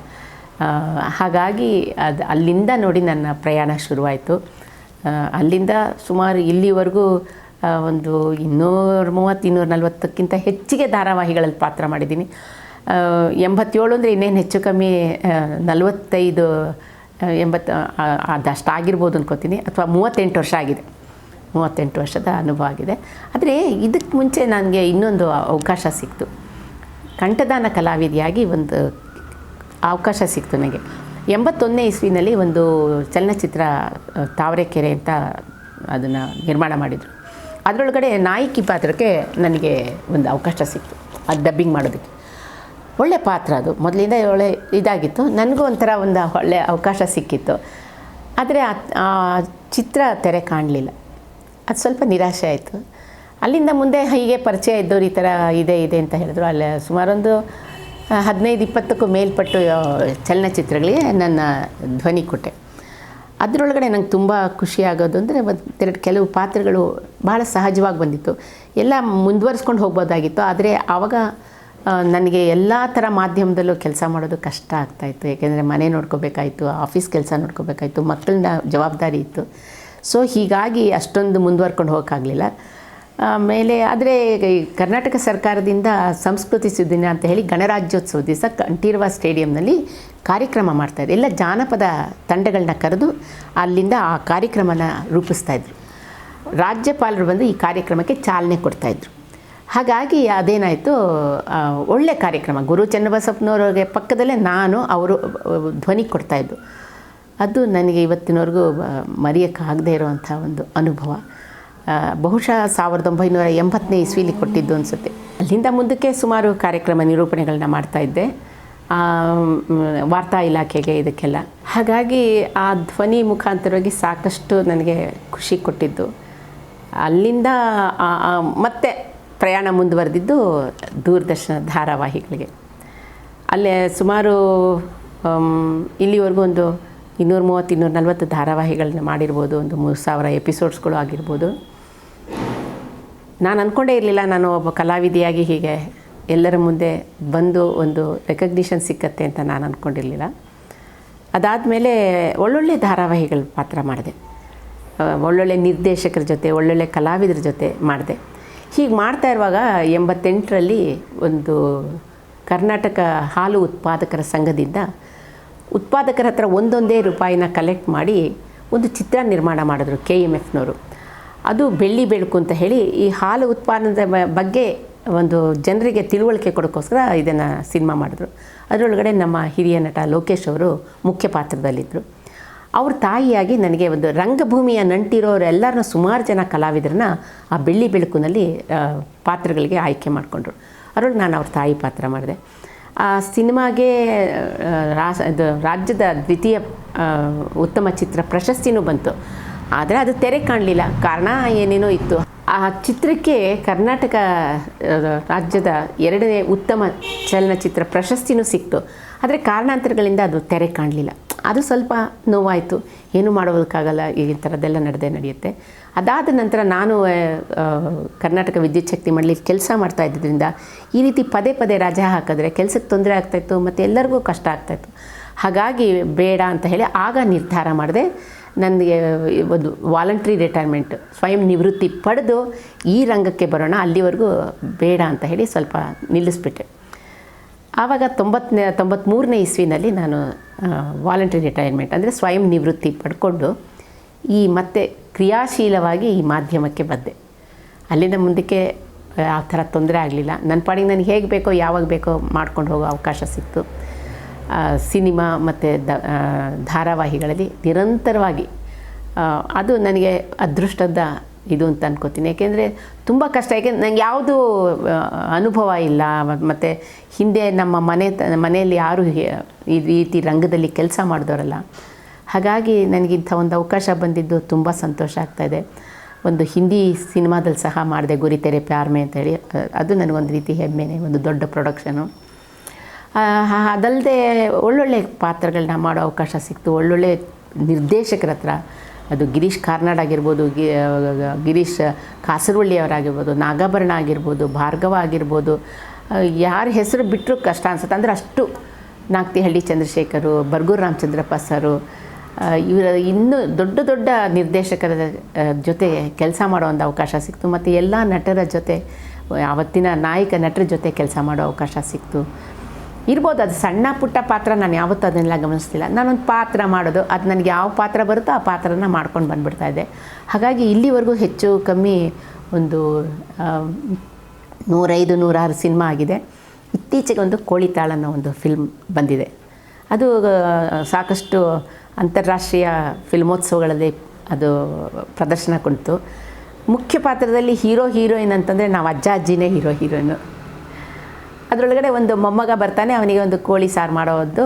ಹಾಗಾಗಿ ಅಲ್ಲಿಂದ ನೋಡಿ ನನ್ನ ಪ್ರಯಾಣ ಶುರುವಾಯಿತು. ಅಲ್ಲಿಂದ ಸುಮಾರು ಇಲ್ಲಿವರೆಗೂ ಒಂದು 230-240ಕ್ಕಿಂತ ಹೆಚ್ಚಿಗೆ ಧಾರಾವಾಹಿಗಳಲ್ಲಿ ಪಾತ್ರ ಮಾಡಿದ್ದೀನಿ. 87 ಅಂದರೆ ಇನ್ನೇನು ಹೆಚ್ಚು ಕಮ್ಮಿ 45-80 ಅದಷ್ಟು ಆಗಿರ್ಬೋದು ಅನ್ಕೋತೀನಿ, ಅಥವಾ 38 ವರ್ಷ ಆಗಿದೆ. 38 ವರ್ಷದ ಅನುಭವ ಆಗಿದೆ. ಆದರೆ ಇದಕ್ಕೆ ಮುಂಚೆ ನನಗೆ ಇನ್ನೊಂದು ಅವಕಾಶ ಸಿಕ್ತು. ಕಂಠದಾನ ಕಲಾವಿದೆಯಾಗಿ ಒಂದು ಅವಕಾಶ ಸಿಕ್ತು ನನಗೆ. 81ನೇ ಇಸ್ವಿನಲ್ಲಿ ಒಂದು ಚಲನಚಿತ್ರ ತಾವರೆಕೆರೆ ಅಂತ ಅದನ್ನು ನಿರ್ಮಾಣ ಮಾಡಿದರು. ಅದರೊಳಗಡೆ ನಾಯಕಿ ಪಾತ್ರಕ್ಕೆ ನನಗೆ ಒಂದು ಅವಕಾಶ ಸಿಕ್ತು, ಅದು ಡಬ್ಬಿಂಗ್ ಮಾಡೋದಕ್ಕೆ. ಒಳ್ಳೆ ಪಾತ್ರ ಅದು, ಮೊದಲಿಂದ ಒಳ್ಳೆ ಇದಾಗಿತ್ತು. ನನಗೂ ಒಂಥರ ಒಂದು ಒಳ್ಳೆ ಅವಕಾಶ ಸಿಕ್ಕಿತ್ತು. ಆದರೆ ಆ ಚಿತ್ರ ತೆರೆ ಕಾಣಲಿಲ್ಲ. ಅದು ಸ್ವಲ್ಪ ನಿರಾಶೆ ಆಯಿತು. ಅಲ್ಲಿಂದ ಮುಂದೆ ಹೀಗೆ ಪರಿಚಯ ಇದ್ದವ್ರು ಈ ಥರ ಇದೆ ಅಂತ ಹೇಳಿದ್ರು. ಅಲ್ಲಿ ಸುಮಾರೊಂದು 15-20ಕ್ಕೂ ಮೇಲ್ಪಟ್ಟು ಚಲನಚಿತ್ರಗಳಿಗೆ ನನ್ನ ಧ್ವನಿ ಕೊಟ್ಟೆ. ಅದರೊಳಗಡೆ ನಂಗೆ ತುಂಬ ಖುಷಿಯಾಗೋದು ಅಂದರೆ ಕೆಲವು ಪಾತ್ರಗಳು ಭಾಳ ಸಹಜವಾಗಿ ಬಂದಿತ್ತು. ಎಲ್ಲ ಮುಂದುವರಿಸ್ಕೊಂಡು ಹೋಗ್ಬೋದಾಗಿತ್ತು. ಆದರೆ ಆವಾಗ ನನಗೆ ಎಲ್ಲ ಥರ ಮಾಧ್ಯಮದಲ್ಲೂ ಕೆಲಸ ಮಾಡೋದು ಕಷ್ಟ ಆಗ್ತಾಯಿತ್ತು. ಏಕೆಂದರೆ ಮನೆ ನೋಡ್ಕೋಬೇಕಾಯಿತು, ಆಫೀಸ್ ಕೆಲಸ ನೋಡ್ಕೋಬೇಕಾಯಿತು, ಮಕ್ಕಳನ್ನ ಜವಾಬ್ದಾರಿ ಇತ್ತು. ಸೊ ಹೀಗಾಗಿ ಅಷ್ಟೊಂದು ಮುಂದುವರ್ಕೊಂಡು ಹೋಗೋಕ್ಕಾಗಲಿಲ್ಲ. ಆಮೇಲೆ ಆದರೆ ಕರ್ನಾಟಕ ಸರ್ಕಾರದಿಂದ ಸಂಸ್ಕೃತಿ ಸುದಿನ ಅಂತ ಹೇಳಿ ಗಣರಾಜ್ಯೋತ್ಸವ ದಿವಸ ಕಂಠೀರವ ಸ್ಟೇಡಿಯಂನಲ್ಲಿ ಕಾರ್ಯಕ್ರಮ ಮಾಡ್ತಾಯಿದ್ರು. ಎಲ್ಲ ಜಾನಪದ ತಂಡಗಳನ್ನ ಕರೆದು ಅಲ್ಲಿಂದ ಆ ಕಾರ್ಯಕ್ರಮನ ರೂಪಿಸ್ತಾಯಿದ್ರು. ರಾಜ್ಯಪಾಲರು ಬಂದು ಈ ಕಾರ್ಯಕ್ರಮಕ್ಕೆ ಚಾಲನೆ ಕೊಡ್ತಾಯಿದ್ರು. ಹಾಗಾಗಿ ಅದೇನಾಯಿತು, ಒಳ್ಳೆ ಕಾರ್ಯಕ್ರಮ. ಗುರು ಚನ್ನಬಸಪ್ಪನವ್ರಿಗೆ ಪಕ್ಕದಲ್ಲೇ ಅವರು ಧ್ವನಿ ಕೊಡ್ತಾಯಿದ್ದು. ಅದು ನನಗೆ ಇವತ್ತಿನವರೆಗೂ ಮರೆಯೋಕ್ಕಾಗದೇ ಇರುವಂಥ ಒಂದು ಅನುಭವ. ಬಹುಶಃ 1980ನೇ ಇಸ್ವಿಲಿ ಕೊಟ್ಟಿದ್ದು ಅನಿಸುತ್ತೆ. ಅಲ್ಲಿಂದ ಮುಂದಕ್ಕೆ ಸುಮಾರು ಕಾರ್ಯಕ್ರಮ ನಿರೂಪಣೆಗಳನ್ನ ಮಾಡ್ತಾಯಿದ್ದೆ. ವಾರ್ತಾ ಇಲಾಖೆಗೆ ಇದಕ್ಕೆಲ್ಲ. ಹಾಗಾಗಿ ಆ ಧ್ವನಿ ಮುಖಾಂತರವಾಗಿ ಸಾಕಷ್ಟು ನನಗೆ ಖುಷಿ ಕೊಟ್ಟಿದ್ದು. ಅಲ್ಲಿಂದ ಮತ್ತೆ ಪ್ರಯಾಣ ಮುಂದುವರೆದಿದ್ದು ದೂರದರ್ಶನ ಧಾರಾವಾಹಿಗಳಿಗೆ. ಅಲ್ಲೇ ಸುಮಾರು ಇಲ್ಲಿವರೆಗೂ ಒಂದು 230-240 ಧಾರಾವಾಹಿಗಳನ್ನ ಮಾಡಿರ್ಬೋದು, ಒಂದು 3000 ಎಪಿಸೋಡ್ಸ್ಗಳು ಆಗಿರ್ಬೋದು. ನಾನು ಅಂದ್ಕೊಂಡೇ ಇರಲಿಲ್ಲ ನಾನು ಒಬ್ಬ ಕಲಾವಿದೆಯಾಗಿ ಹೀಗೆ ಎಲ್ಲರ ಮುಂದೆ ಬಂದು ಒಂದು ರೆಕಗ್ನಿಷನ್ ಸಿಕ್ಕತ್ತೆ ಅಂತ ನಾನು ಅಂದ್ಕೊಂಡಿರಲಿಲ್ಲ. ಅದಾದಮೇಲೆ ಒಳ್ಳೊಳ್ಳೆ ಧಾರಾವಾಹಿಗಳ ಪಾತ್ರ ಮಾಡಿದೆ, ಒಳ್ಳೊಳ್ಳೆ ನಿರ್ದೇಶಕರ ಜೊತೆ, ಒಳ್ಳೊಳ್ಳೆ ಕಲಾವಿದರ ಜೊತೆ ಮಾಡಿದೆ. ಹೀಗೆ ಮಾಡ್ತಾ ಇರುವಾಗ 88ರಲ್ಲಿ ಒಂದು ಕರ್ನಾಟಕ ಹಾಲು ಉತ್ಪಾದಕರ ಸಂಘದಿಂದ ಉತ್ಪಾದಕರ ಹತ್ರ ಒಂದೊಂದೇ ರೂಪಾಯಿನ ಕಲೆಕ್ಟ್ ಮಾಡಿ ಒಂದು ಚಿತ್ರ ನಿರ್ಮಾಣ ಮಾಡಿದ್ರು KMFನವರು. ಅದು ಬೆಳ್ಳಿ ಬೆಳಕು ಅಂತ ಹೇಳಿ ಈ ಹಾಲು ಉತ್ಪಾದನದ ಬಗ್ಗೆ ಒಂದು ಜನರಿಗೆ ತಿಳುವಳಿಕೆ ಕೊಡೋಕ್ಕೋಸ್ಕರ ಇದನ್ನು ಸಿನಿಮಾ ಮಾಡಿದ್ರು. ಅದರೊಳಗಡೆ ನಮ್ಮ ಹಿರಿಯ ನಟ ಲೋಕೇಶ್ ಅವರು ಮುಖ್ಯ ಪಾತ್ರದಲ್ಲಿದ್ದರು. ಅವ್ರ ತಾಯಿಯಾಗಿ ನನಗೆ ಒಂದು ರಂಗಭೂಮಿಯ ನಂಟಿರೋರೆಲ್ಲರನ್ನ ಸುಮಾರು ಜನ ಕಲಾವಿದರನ್ನ ಆ ಬೆಳ್ಳಿ ಬೆಳಕಿನಲ್ಲಿ ಪಾತ್ರಗಳಿಗೆ ಆಯ್ಕೆ ಮಾಡಿಕೊಂಡ್ರು. ಅದರೊಳಗೆ ನಾನು ಅವ್ರ ತಾಯಿ ಪಾತ್ರ ಮಾಡಿದೆ. ಆ ಸಿನಿಮಾಗೆ ರಾಜ್ಯದ ದ್ವಿತೀಯ ಉತ್ತಮ ಚಿತ್ರ ಪ್ರಶಸ್ತಿನೂ ಬಂತು. ಆದರೆ ಅದು ತೆರೆ ಕಾಣಲಿಲ್ಲ, ಕಾರಣ ಏನೇನೋ ಇತ್ತು. ಆ ಚಿತ್ರಕ್ಕೆ ಕರ್ನಾಟಕ ರಾಜ್ಯದ 2ನೇ ಉತ್ತಮ ಚಲನಚಿತ್ರ ಪ್ರಶಸ್ತಿನೂ ಸಿಕ್ತು. ಆದರೆ ಕಾರಣಾಂತರಗಳಿಂದ ಅದು ತೆರೆ ಕಾಣಲಿಲ್ಲ. ಅದು ಸ್ವಲ್ಪ ನೋವಾಯಿತು. ಏನು ಮಾಡೋದಕ್ಕಾಗಲ್ಲ, ಈ ಥರದ್ದೆಲ್ಲ ನಡೆಯುತ್ತೆ. ಅದಾದ ನಂತರ ನಾನು ಕರ್ನಾಟಕ ವಿದ್ಯುತ್ ಶಕ್ತಿ ಮಂಡಳಿ ಕೆಲಸ ಮಾಡ್ತಾ ಇದ್ದಿದ್ದರಿಂದ ಈ ರೀತಿ ಪದೇ ಪದೇ ರಜೆ ಹಾಕಿದ್ರೆ ಕೆಲಸಕ್ಕೆ ತೊಂದರೆ ಆಗ್ತಾಯಿತ್ತು ಮತ್ತು ಎಲ್ಲರಿಗೂ ಕಷ್ಟ ಆಗ್ತಾಯಿತ್ತು. ಹಾಗಾಗಿ ಬೇಡ ಅಂತ ಹೇಳಿ ಆಗ ನಿರ್ಧಾರ ಮಾಡಿದೆ, ನನಗೆ ಒಂದು ವಾಲಂಟ್ರಿ ರಿಟೈರ್ಮೆಂಟ್, ಸ್ವಯಂ ನಿವೃತ್ತಿ ಪಡೆದು ಈ ರಂಗಕ್ಕೆ ಬರೋಣ, ಅಲ್ಲಿವರೆಗೂ ಬೇಡ ಅಂತ ಹೇಳಿ ಸ್ವಲ್ಪ ನಿಲ್ಲಿಸ್ಬಿಟ್ಟೆ. ಆವಾಗ 93ನೇ ಇಸ್ವಿನಲ್ಲಿ ನಾನು ವಾಲಂಟ್ರಿ ರಿಟೈರ್ಮೆಂಟ್ ಅಂದರೆ ಸ್ವಯಂ ನಿವೃತ್ತಿ ಪಡ್ಕೊಂಡು ಮತ್ತೆ ಕ್ರಿಯಾಶೀಲವಾಗಿ ಈ ಮಾಧ್ಯಮಕ್ಕೆ ಬಂದೆ. ಅಲ್ಲಿಂದ ಮುಂದಕ್ಕೆ ಆ ಥರ ತೊಂದರೆ ಆಗಲಿಲ್ಲ. ನನ್ನ ಪಾಡಿಗೆ ನನಗೆ ಹೇಗೆ ಬೇಕೋ ಯಾವಾಗ ಬೇಕೋ ಮಾಡ್ಕೊಂಡು ಹೋಗೋ ಅವಕಾಶ ಸಿಕ್ತು. ಸಿನಿಮಾ ಮತ್ತು ಧಾರಾವಾಹಿಗಳಲ್ಲಿ ನಿರಂತರವಾಗಿ ಅದು ನನಗೆ ಅದೃಷ್ಟದ ಇದು ಅಂತ ಅನ್ಕೋತೀನಿ. ಯಾಕೆಂದರೆ ತುಂಬ ಕಷ್ಟ, ಯಾಕೆಂದರೆ ನನಗೆ ಯಾವುದೂ ಅನುಭವ ಇಲ್ಲ. ಮತ್ತು ಹಿಂದೆ ನಮ್ಮ ಮನೆಯಲ್ಲಿ ಯಾರೂ ಈ ರೀತಿ ರಂಗದಲ್ಲಿ ಕೆಲಸ ಮಾಡಿದವರಲ್ಲ. ಹಾಗಾಗಿ ನನಗಿಂಥ ಒಂದು ಅವಕಾಶ ಬಂದಿದ್ದು ತುಂಬ ಸಂತೋಷ ಆಗ್ತಾಯಿದೆ. ಒಂದು ಹಿಂದಿ ಸಿನಿಮಾದಲ್ಲಿ ಸಹ ಮಾಡಿದೆ, ಗುರಿ ತೆರೆ ಪ್ಯಾರ್ ಮೇ ಅಂತ ಹೇಳಿ. ಅದು ನನಗೊಂದು ರೀತಿ ಹೆಮ್ಮೆನೇ, ಒಂದು ದೊಡ್ಡ ಪ್ರೊಡಕ್ಷನು. ಅದಲ್ಲದೆ ಒಳ್ಳೊಳ್ಳೆ ಪಾತ್ರಗಳನ್ನ ಮಾಡೋ ಅವಕಾಶ ಸಿಕ್ತು. ಒಳ್ಳೊಳ್ಳೆ ನಿರ್ದೇಶಕರ ಹತ್ರ, ಅದು ಗಿರೀಶ್ ಕಾರ್ನಾಡ್ ಆಗಿರ್ಬೋದು, ಗಿರೀಶ್ ಕಾಸರವಳ್ಳಿಯವರಾಗಿರ್ಬೋದು, ನಾಗಾಭರಣ ಆಗಿರ್ಬೋದು, ಭಾರ್ಗವ ಆಗಿರ್ಬೋದು, ಯಾರ ಹೆಸರು ಬಿಟ್ಟರು ಕಷ್ಟ ಅನ್ಸುತ್ತೆ. ಅಂದರೆ ಅಷ್ಟು ನಾಗ್ತಿಹಳ್ಳಿ ಚಂದ್ರಶೇಖರು, ಬರ್ಗೂರು ರಾಮಚಂದ್ರಪ್ಪ ಸರು, ಇವರ ಇನ್ನೂ ದೊಡ್ಡ ದೊಡ್ಡ ನಿರ್ದೇಶಕರ ಜೊತೆ ಕೆಲಸ ಮಾಡೋ ಒಂದು ಅವಕಾಶ ಸಿಕ್ತು. ಮತ್ತು ಎಲ್ಲ ನಟರ ಜೊತೆ, ಆವತ್ತಿನ ನಾಯಕ ನಟರ ಜೊತೆ ಕೆಲಸ ಮಾಡೋ ಅವಕಾಶ ಸಿಕ್ತು. ಇರ್ಬೋದು ಅದು ಸಣ್ಣ ಪುಟ್ಟ ಪಾತ್ರ, ನಾನು ಯಾವತ್ತೂ ಅದನ್ನೆಲ್ಲ ಗಮನಿಸ್ತಿಲ್ಲ. ನಾನೊಂದು ಪಾತ್ರ ಮಾಡೋದು, ಅದು ನನಗೆ ಯಾವ ಪಾತ್ರ ಬರುತ್ತೋ ಆ ಪಾತ್ರನ ಮಾಡ್ಕೊಂಡು ಬಂದುಬಿಡ್ತಾಯಿದ್ದೆ. ಹಾಗಾಗಿ ಇಲ್ಲಿವರೆಗೂ ಹೆಚ್ಚು ಕಮ್ಮಿ ಒಂದು 105-106 ಸಿನಿಮಾ ಆಗಿದೆ. ಇತ್ತೀಚೆಗೆ ಒಂದು ಕೋಳಿತಾಳ ಅನ್ನೋ ಒಂದು ಫಿಲ್ಮ್ ಬಂದಿದೆ. ಅದು ಸಾಕಷ್ಟು ಅಂತಾರಾಷ್ಟ್ರೀಯ ಫಿಲ್ಮೋತ್ಸವಗಳಲ್ಲಿ ಅದು ಪ್ರದರ್ಶನ ಕೊಡ್ತು. ಮುಖ್ಯ ಪಾತ್ರದಲ್ಲಿ ಹೀರೋಯಿನ್ ಅಂತಂದರೆ ನಾವು ಅಜ್ಜ ಅಜ್ಜಿನೇ ಹೀರೋಯಿನು. ಅದರೊಳಗಡೆ ಒಂದು ಮೊಮ್ಮಗ ಬರ್ತಾನೆ, ಅವನಿಗೆ ಒಂದು ಕೋಳಿ ಸಾರು ಮಾಡೋದು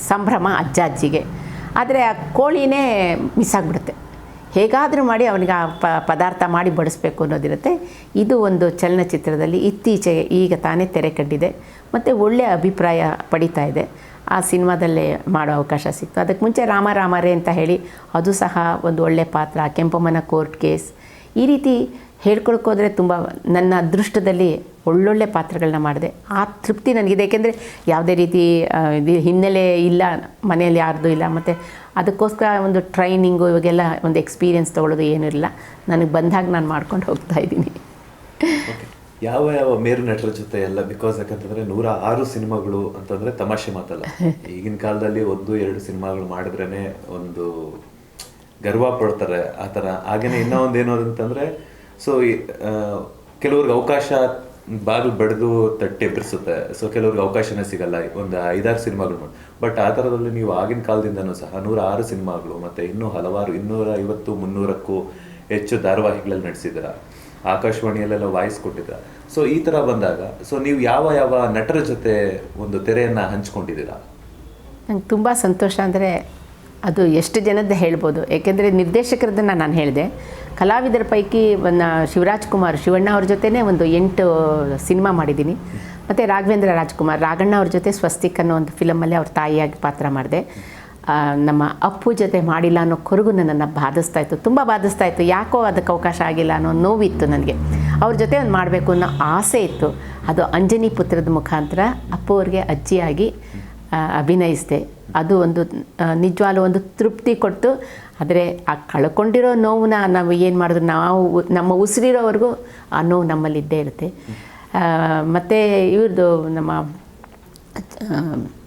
ಸಂಭ್ರಮ ಅಜ್ಜ ಅಜ್ಜಿಗೆ. ಆದರೆ ಆ ಕೋಳಿನೇ ಮಿಸ್ ಆಗಿಬಿಡುತ್ತೆ. ಹೇಗಾದರೂ ಮಾಡಿ ಅವನಿಗೆ ಆ ಪದಾರ್ಥ ಮಾಡಿ ಬಡಿಸ್ಬೇಕು ಅನ್ನೋದಿರುತ್ತೆ. ಇದು ಒಂದು ಚಲನಚಿತ್ರದಲ್ಲಿ ಇತ್ತೀಚೆಗೆ ಈಗ ತಾನೇ ತೆರೆ ಕಂಡಿದೆ ಮತ್ತು ಒಳ್ಳೆಯ ಅಭಿಪ್ರಾಯ ಪಡೀತಾ ಇದೆ. ಆ ಸಿನಿಮಾದಲ್ಲೇ ಮಾಡೋ ಅವಕಾಶ ಸಿಕ್ತು. ಅದಕ್ಕೆ ಮುಂಚೆ ರಾಮರೇ ಅಂತ ಹೇಳಿ ಅದು ಸಹ ಒಂದು ಒಳ್ಳೆಯ ಪಾತ್ರ, ಕೆಂಪಮ್ಮನ ಕೋರ್ಟ್ ಕೇಸ್, ಈ ರೀತಿ ಹೇಳ್ಕೊಳಕ್ಕೋದ್ರೆ ತುಂಬ ನನ್ನ ಅದೃಷ್ಟದಲ್ಲಿ ಒಳ್ಳೊಳ್ಳೆ ಪಾತ್ರಗಳನ್ನ ಮಾಡಿದೆ. ಆ ತೃಪ್ತಿ ನನಗಿದೆ. ಏಕೆಂದರೆ ಯಾವುದೇ ರೀತಿ ಹಿನ್ನೆಲೆ ಇಲ್ಲ, ಮನೆಯಲ್ಲಿ ಯಾರ್ದು ಇಲ್ಲ. ಮತ್ತು ಅದಕ್ಕೋಸ್ಕರ ಒಂದು ಟ್ರೈನಿಂಗು ಇವಾಗೆಲ್ಲ ಒಂದು ಎಕ್ಸ್ಪೀರಿಯೆನ್ಸ್ ತೊಗೊಳ್ಳೋದು ಏನೂ ಇಲ್ಲ. ನನಗೆ ಬಂದಾಗ ನಾನು ಮಾಡ್ಕೊಂಡು ಹೋಗ್ತಾ ಇದ್ದೀನಿ. ಯಾವ ಯಾವ ಮೇರು ನಟರ ಜೊತೆ ಎಲ್ಲ? ಬಿಕಾಸ್ ಯಾಕಂತಂದ್ರೆ 106 ಸಿನಿಮಾಗಳು ಅಂತಂದ್ರೆ ತಮಾಷೆ ಮಾತಲ್ಲ. ಈಗಿನ ಕಾಲದಲ್ಲಿ 1-2 ಸಿನಿಮಾಗಳು ಮಾಡಿದ್ರೇನೆ ಒಂದು ಗರ್ವ ಪಡ್ತಾರೆ ಆ ಥರ. ಹಾಗೇನೆ ಇನ್ನೂ ಒಂದು ಏನು ಅಂತಂದ್ರೆ, ಸೊ ಕೆಲವ್ರಿಗೆ ಅವಕಾಶ ಬಾಗಿಲು ಬಡಿದು ತಟ್ಟೆ ಎಬ್ಬರಿಸುತ್ತೆ. ಸೊ ಕೆಲವ್ರಿಗೆ ಅವಕಾಶನೇ ಸಿಗಲ್ಲ, ಒಂದು 5-6 ಸಿನಿಮಾಗಳು ಮಾಡಿ. ಬಟ್ ಆ ಥರದಲ್ಲಿ ನೀವು ಆಗಿನ ಕಾಲದಿಂದನೂ ಸಹ 106 ಸಿನಿಮಾಗಳು ಮತ್ತು ಇನ್ನೂ ಹಲವಾರು 250-300ಕ್ಕೂ ಹೆಚ್ಚು ಧಾರಾವಾಹಿಗಳಲ್ಲಿ ನಡೆಸಿದ್ದೀರ. ಆಕಾಶವಾಣಿಯಲ್ಲೆಲ್ಲ ವಾಯ್ಸ್ ಕೊಟ್ಟಿದ್ದೀರ. ಸೊ ಈ ಥರ ಬಂದಾಗ ಸೊ ನೀವು ಯಾವ ಯಾವ ನಟರ ಜೊತೆ ಒಂದು ತೆರೆಯನ್ನು ಹಂಚ್ಕೊಂಡಿದ್ದೀರಾ? ನಂಗೆ ತುಂಬ ಸಂತೋಷ ಅಂದರೆ ಅದು ಎಷ್ಟು ಜನದ್ದು ಹೇಳ್ಬೋದು. ಏಕೆಂದರೆ ನಿರ್ದೇಶಕರದನ್ನು ನಾನು ಹೇಳಿದೆ, ಕಲಾವಿದರ ಪೈಕಿ ಶಿವರಾಜ್ ಕುಮಾರ್ ಶಿವಣ್ಣ ಅವ್ರ ಜೊತೆನೇ ಒಂದು 8 ಸಿನಿಮಾ ಮಾಡಿದ್ದೀನಿ. ಮತ್ತು ರಾಘವೇಂದ್ರ ರಾಜ್ಕುಮಾರ್ ರಾಘಣ್ಣ ಅವ್ರ ಜೊತೆ ಸ್ವಸ್ತಿಕ್ ಅನ್ನೋ ಒಂದು ಫಿಲಮಲ್ಲಿ ಅವ್ರ ತಾಯಿಯಾಗಿ ಪಾತ್ರ ಮಾಡಿದೆ. ನಮ್ಮ ಅಪ್ಪು ಜೊತೆ ಮಾಡಿಲ್ಲ ಅನ್ನೋ ಕೊರಗು ನನ್ನನ್ನು ಬಾಧಿಸ್ತಾಯಿತ್ತು, ತುಂಬ ಬಾಧಿಸ್ತಾಯಿತ್ತು. ಯಾಕೋ ಅದಕ್ಕೆ ಅವಕಾಶ ಆಗಿಲ್ಲ ಅನ್ನೋ ನೋವಿತ್ತು ನನಗೆ. ಅವ್ರ ಜೊತೆ ಒಂದು ಮಾಡಬೇಕು ಅನ್ನೋ ಆಸೆ ಇತ್ತು. ಅದು ಅಂಜನಿ ಪುತ್ರದ ಮುಖಾಂತರ ಅಪ್ಪು ಅವ್ರಿಗೆ ಅಜ್ಜಿಯಾಗಿ ಅಭಿನಯಿಸಿದೆ. ಅದು ಒಂದು ನಿಜವಾಗ್ಲೂ ಒಂದು ತೃಪ್ತಿ ಕೊಟ್ಟು. ಆದರೆ ಆ ಕಳ್ಕೊಂಡಿರೋ ನೋವನ್ನ ನಾವು ಏನು ಮಾಡಿದ್ರು, ನಮ್ಮ ಉಸಿರಿರೋವರೆಗೂ ಆ ನೋವು ನಮ್ಮಲ್ಲಿದ್ದೇ ಇರುತ್ತೆ. ಮತ್ತು ಇವ್ರದ್ದು ನಮ್ಮ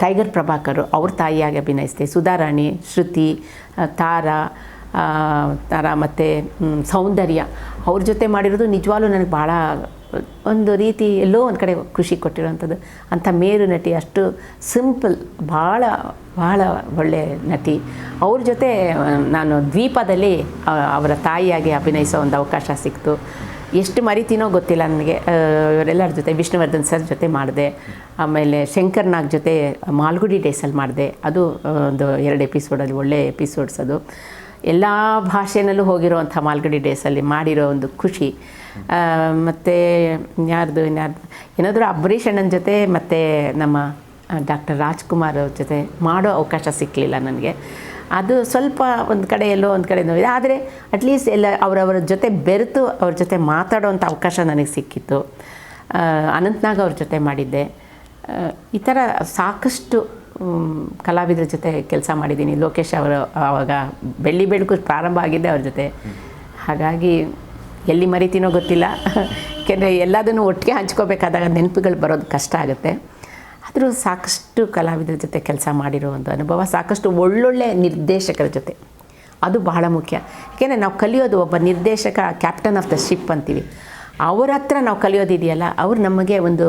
ಟೈಗರ್ ಪ್ರಭಾಕರ್ ಅವ್ರ ತಾಯಿಯಾಗಿ ಅಭಿನಯಿಸಿದೆ. ಸುಧಾರಾಣಿ, ಶ್ರುತಿ, ತಾರಾ ಮತ್ತು ಸೌಂದರ್ಯ ಅವ್ರ ಜೊತೆ ಮಾಡಿರೋದು ನಿಜವಾಗ್ಲೂ ನನಗೆ ಭಾಳ ಒಂದು ರೀತಿ ಎಲ್ಲೋ ಒಂದು ಕಡೆ ಖುಷಿ ಕೊಟ್ಟಿರೋವಂಥದ್ದು. ಅಂಥ ಮೇರು ನಟಿ, ಅಷ್ಟು ಸಿಂಪಲ್, ಭಾಳ ಒಳ್ಳೆಯ ನಟಿ. ಅವ್ರ ಜೊತೆ ನಾನು ದ್ವೀಪದಲ್ಲಿ ಅವರ ತಾಯಿಯಾಗಿ ಅಭಿನಯಿಸೋ ಒಂದು ಅವಕಾಶ ಸಿಕ್ತು. ಎಷ್ಟು ಮರಿತೀನೋ ಗೊತ್ತಿಲ್ಲ ನನಗೆ. ಇವರೆಲ್ಲರ ಜೊತೆ ವಿಷ್ಣುವರ್ಧನ್ ಸರ್ ಜೊತೆ ಮಾಡಿದೆ. ಆಮೇಲೆ ಶಂಕರ್ ನಾಗ್ ಜೊತೆ ಮಾಲ್ಗುಡಿ ಡೇಸಲ್ಲಿ ಮಾಡಿದೆ. ಅದು ಒಂದು 2 ಎಪಿಸೋಡಲ್ಲಿ ಒಳ್ಳೆಯ ಎಪಿಸೋಡ್ಸ್. ಅದು ಎಲ್ಲ ಭಾಷೆನಲ್ಲೂ ಹೋಗಿರೋವಂಥ ಮಾಲ್ಗುಡಿ ಡೇಸಲ್ಲಿ ಮಾಡಿರೋ ಒಂದು ಖುಷಿ. ಮತ್ತು ಇನ್ಯಾರ್ದು ಏನಾದರೂ ಅಂಬರೀಷ್ ಅಣ್ಣನ ಜೊತೆ ಮತ್ತು ನಮ್ಮ ಡಾಕ್ಟರ್ ರಾಜ್ಕುಮಾರ್ ಅವ್ರ ಜೊತೆ ಮಾಡೋ ಅವಕಾಶ ಸಿಕ್ಕಲಿಲ್ಲ ನನಗೆ. ಅದು ಸ್ವಲ್ಪ ಒಂದು ಕಡೆ ಎಲ್ಲೋ ಒಂದು ಕಡೆ ನೋವಿದೆ. ಆದರೆ ಅಟ್ಲೀಸ್ಟ್ ಎಲ್ಲ ಅವರವರ ಜೊತೆ ಬೆರೆತು ಅವ್ರ ಜೊತೆ ಮಾತಾಡೋವಂಥ ಅವಕಾಶ ನನಗೆ ಸಿಕ್ಕಿತ್ತು. ಅನಂತ್ನಾಗ್ ಅವ್ರ ಜೊತೆ ಮಾಡಿದ್ದೆ. ಈ ಥರ ಸಾಕಷ್ಟು ಕಲಾವಿದರ ಜೊತೆ ಕೆಲಸ ಮಾಡಿದ್ದೀನಿ. ಲೋಕೇಶ್ ಅವರು ಆವಾಗ ಬೆಳ್ಳಿ ಬೆಳಕು ಪ್ರಾರಂಭ ಆಗಿದ್ದೆ ಅವ್ರ ಜೊತೆ. ಹಾಗಾಗಿ ಎಲ್ಲಿ ಮರಿತೀನೋ ಗೊತ್ತಿಲ್ಲ. ಯಾಕೆಂದರೆ ಎಲ್ಲದನ್ನು ಒಟ್ಟಿಗೆ ಹಂಚ್ಕೋಬೇಕಾದಾಗ ನೆನಪುಗಳು ಬರೋದು ಕಷ್ಟ ಆಗುತ್ತೆ. ಆದರೂ ಸಾಕಷ್ಟು ಕಲಾವಿದರ ಜೊತೆ ಕೆಲಸ ಮಾಡಿರೋ ಒಂದು ಅನುಭವ, ಸಾಕಷ್ಟು ಒಳ್ಳೊಳ್ಳೆ ನಿರ್ದೇಶಕರ ಜೊತೆ, ಅದು ಬಹಳ ಮುಖ್ಯ. ಯಾಕೆಂದರೆ ನಾವು ಕಲಿಯೋದು ಒಬ್ಬ ನಿರ್ದೇಶಕ ಕ್ಯಾಪ್ಟನ್ ಆಫ್ ದ ಶಿಪ್ ಅಂತೀವಿ. ಅವ್ರ ಹತ್ರ ನಾವು ಕಲಿಯೋದಿದೆಯಲ್ಲ, ಅವ್ರು ನಮಗೆ ಒಂದು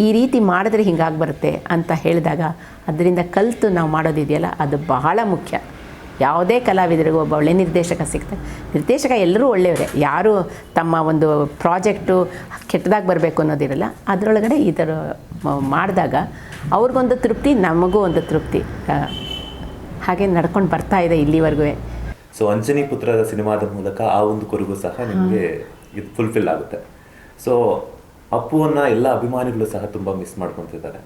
ಈ ರೀತಿ ಮಾಡಿದ್ರೆ ಹಿಂಗಾಗಿ ಬರುತ್ತೆ ಅಂತ ಹೇಳಿದಾಗ ಅದರಿಂದ ಕಲಿತು ನಾವು ಮಾಡೋದಿದೆಯಲ್ಲ, ಅದು ಬಹಳ ಮುಖ್ಯ. ಯಾವುದೇ ಕಲಾವಿದರಿಗೂ ಒಬ್ಬ ಒಳ್ಳೆ ನಿರ್ದೇಶಕ ಸಿಗ್ತಾರೆ. ನಿರ್ದೇಶಕ ಎಲ್ಲರೂ ಒಳ್ಳೆಯವರೇ, ಯಾರು ತಮ್ಮ ಒಂದು ಪ್ರಾಜೆಕ್ಟು ಕೆಟ್ಟದಾಗಿ ಬರಬೇಕು ಅನ್ನೋದಿರಲ್ಲ. ಅದರೊಳಗಡೆ ಈ ಥರ ಮಾಡಿದಾಗ ಅವ್ರಿಗೊಂದು ತೃಪ್ತಿ, ನಮಗೂ ಒಂದು ತೃಪ್ತಿ. ಹಾಗೆ ನಡ್ಕೊಂಡು ಬರ್ತಾ ಇದೆ ಇಲ್ಲಿವರೆಗೂ. ಸೊ ಅಂಜನಿ ಪುತ್ರದ ಸಿನಿಮಾದ ಮೂಲಕ ಆ ಒಂದು ಕೊರಗು ಸಹ ನಿಮಗೆ ಇದು ಫುಲ್ಫಿಲ್ ಆಗುತ್ತೆ. ಸೊ ಅಪ್ಪುವನ್ನು ಎಲ್ಲ ಅಭಿಮಾನಿಗಳು ಸಹ ತುಂಬ ಮಿಸ್ ಮಾಡ್ಕೊತಿದ್ದಾರೆ.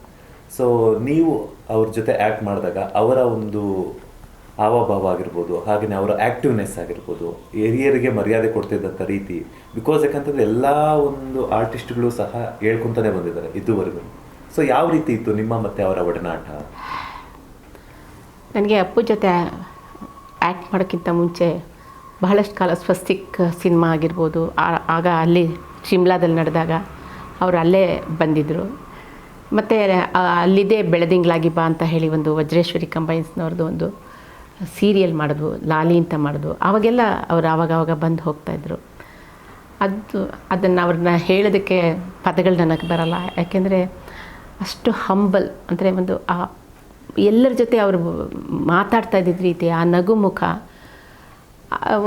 ಸೊ ನೀವು ಅವ್ರ ಜೊತೆ ಆ್ಯಕ್ಟ್ ಮಾಡಿದಾಗ ಅವರ ಒಂದು ಹಾವಭಾವ ಆಗಿರ್ಬೋದು, ಹಾಗೆಯೇ ಅವರ ಆ್ಯಕ್ಟಿವ್ನೆಸ್ ಆಗಿರ್ಬೋದು, ಹಿರಿಯರಿಗೆ ಮರ್ಯಾದೆ ಕೊಡ್ತಿದ್ದಂಥ ರೀತಿ, ಬಿಕಾಸ್ ಯಾಕಂತಂದರೆ ಎಲ್ಲ ಒಂದು ಆರ್ಟಿಸ್ಟ್ಗಳು ಸಹ ಹೇಳ್ಕೊತಾನೆ ಬಂದಿದ್ದಾರೆ ಇದುವರೆಗೂ. ಸೊ ಯಾವ ರೀತಿ ಇತ್ತು ನಿಮ್ಮ ಮತ್ತು ಅವರ ಒಡನಾಟ? ನನಗೆ ಅಪ್ಪು ಜೊತೆ ಆ್ಯಕ್ಟ್ ಮಾಡೋಕ್ಕಿಂತ ಮುಂಚೆ ಬಹಳಷ್ಟು ಕಾಲ ಸ್ವಸ್ತಿಕ್ ಸಿನಿಮಾ ಆಗಿರ್ಬೋದು, ಆಗ ಅಲ್ಲಿ ಶಿಮ್ಲಾದಲ್ಲಿ ನಡೆದಾಗ ಅವರು ಅಲ್ಲೇ ಬಂದಿದ್ದರು. ಮತ್ತು ಅಲ್ಲಿದ್ದೇ ಬೆಳದಿಂಗಳಾಗಿ ಬಾ ಅಂತ ಹೇಳಿ ಒಂದು ವಜ್ರೇಶ್ವರಿ ಕಂಬೈನ್ಸ್ನವ್ರದ್ದು ಒಂದು ಸೀರಿಯಲ್ ಮಾಡಿದ್ವು, ಲಾಲಿ ಅಂತ ಮಾಡಿದ್ವು. ಆವಾಗೆಲ್ಲ ಅವರು ಆವಾಗವಾಗ ಬಂದು ಹೋಗ್ತಾಯಿದ್ರು. ಅದನ್ನು ಅವ್ರನ್ನ ಹೇಳೋದಕ್ಕೆ ಪದಗಳು ನನಗೆ ಬರಲ್ಲ. ಯಾಕೆಂದರೆ ಅಷ್ಟು ಹಂಬಲ್, ಅಂದರೆ ಒಂದು ಆ ಎಲ್ಲರ ಜೊತೆ ಅವರು ಮಾತಾಡ್ತಾ ಇದ್ದಿದ್ದ ರೀತಿ, ಆ ನಗು ಮುಖ,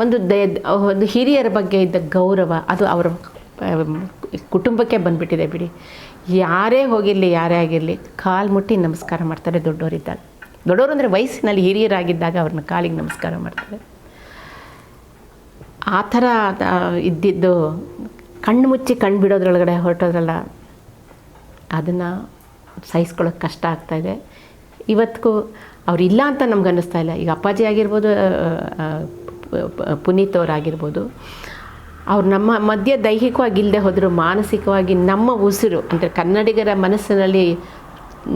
ಒಂದು ಹಿರಿಯರ ಬಗ್ಗೆ ಇದ್ದ ಗೌರವ, ಅದು ಅವರ ಕುಟುಂಬಕ್ಕೆ ಬಂದುಬಿಟ್ಟಿದೆ ಬಿಡಿ. ಯಾರೇ ಹೋಗಿರಲಿ, ಯಾರೇ ಆಗಿರಲಿ, ಕಾಲು ಮುಟ್ಟಿ ನಮಸ್ಕಾರ ಮಾಡ್ತಾರೆ ದೊಡ್ಡವರಿದ್ದಾಗ. ದೊಡ್ಡವರು ಅಂದರೆ ವಯಸ್ಸಿನಲ್ಲಿ ಹಿರಿಯರಾಗಿದ್ದಾಗ ಅವ್ರನ್ನ ಕಾಲಿಗೆ ನಮಸ್ಕಾರ ಮಾಡ್ತಾರೆ. ಆ ಥರ ಇದ್ದಿದ್ದು ಕಣ್ಣು ಮುಚ್ಚಿ ಕಣ್ಣು ಬಿಡೋದ್ರೊಳಗಡೆ ಹೊರಟೋದ್ರಲ್ಲ, ಅದನ್ನು ಸಹಿಸ್ಕೊಳ್ಳೋಕೆ ಕಷ್ಟ ಆಗ್ತಾಯಿದೆ. ಇವತ್ತಿಗೂ ಅವರಿಲ್ಲ ಅಂತ ನಮ್ಗೆ ಅನ್ನಿಸ್ತಾ ಇಲ್ಲ. ಈಗ ಅಪ್ಪಾಜಿ ಆಗಿರ್ಬೋದು, ಪುನೀತ್ ಅವರಾಗಿರ್ಬೋದು, ಅವ್ರು ನಮ್ಮ ಮಧ್ಯೆ ದೈಹಿಕವಾಗಿ ಇಲ್ಲದೆ ಹೋದರೂ ಮಾನಸಿಕವಾಗಿ ನಮ್ಮ ಉಸಿರು, ಅಂದರೆ ಕನ್ನಡಿಗರ ಮನಸ್ಸಿನಲ್ಲಿ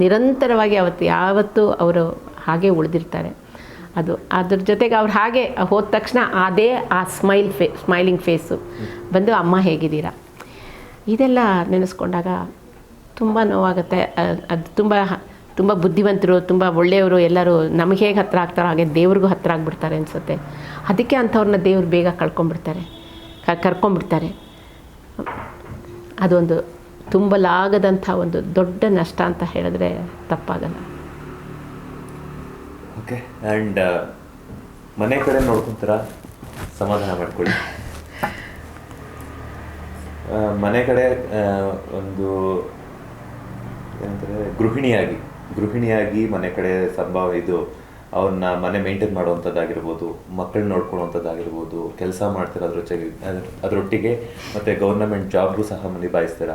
ನಿರಂತರವಾಗಿ ಯಾವತ್ತೂ ಅವರು ಹಾಗೆ ಉಳಿದಿರ್ತಾರೆ. ಅದ್ರ ಜೊತೆಗೆ ಅವ್ರು ಹಾಗೆ ಹೋದ ತಕ್ಷಣ ಅದೇ ಆ ಸ್ಮೈಲಿಂಗ್ ಫೇಸು ಬಂದು ಅಮ್ಮ ಹೇಗಿದ್ದೀರಾ, ಇದೆಲ್ಲ ನೆನೆಸ್ಕೊಂಡಾಗ ತುಂಬ ನೋವಾಗುತ್ತೆ. ಅದು ತುಂಬ ಬುದ್ಧಿವಂತರು, ತುಂಬ ಒಳ್ಳೆಯವರು, ಎಲ್ಲರೂ ನಮಗೆ ಹೇಗೆ ಹತ್ತಿರ ಆಗ್ತಾರೋ ಹಾಗೆ ದೇವ್ರಿಗೂ ಹತ್ತಿರ ಆಗಿಬಿಡ್ತಾರೆ ಅನಿಸುತ್ತೆ. ಅದಕ್ಕೆ ಅಂಥವ್ರನ್ನ ದೇವ್ರು ಬೇಗ ಕರ್ಕೊಂಡ್ಬಿಡ್ತಾರೆ. ಅದೊಂದು ತುಂಬಲಾಗದಂಥ ಒಂದು ದೊಡ್ಡ ನಷ್ಟ ಅಂತ ಹೇಳಿದ್ರೆ ತಪ್ಪಾಗಲ್ಲ. ಓಕೆ. ಆ್ಯಂಡ್ ಮನೆ ಕಡೆ ನೋಡ್ಕೊಂತಾರ, ಸಮಾಧಾನ ಮಾಡ್ಕೊಳ್ಳಿ. ಮನೆ ಕಡೆ ಒಂದು ಏನಂತಾರೆ ಗೃಹಿಣಿಯಾಗಿ ಮನೆ ಕಡೆ ಇದು ಅವ್ರನ್ನ ಮನೆ ಮೇಂಟೈನ್ ಮಾಡುವಂಥದ್ದಾಗಿರ್ಬೋದು, ಮಕ್ಕಳು ನೋಡ್ಕೊಳ್ಳುವಂಥದ್ದಾಗಿರ್ಬೋದು, ಕೆಲಸ ಮಾಡ್ತಿರೋದ್ರ ಅದರೊಟ್ಟಿಗೆ ಮತ್ತು ಗೌರ್ನಮೆಂಟ್ ಜಾಬ್ಗೂ ಸಹ ನಿಭಾಯಿಸ್ತೀರ.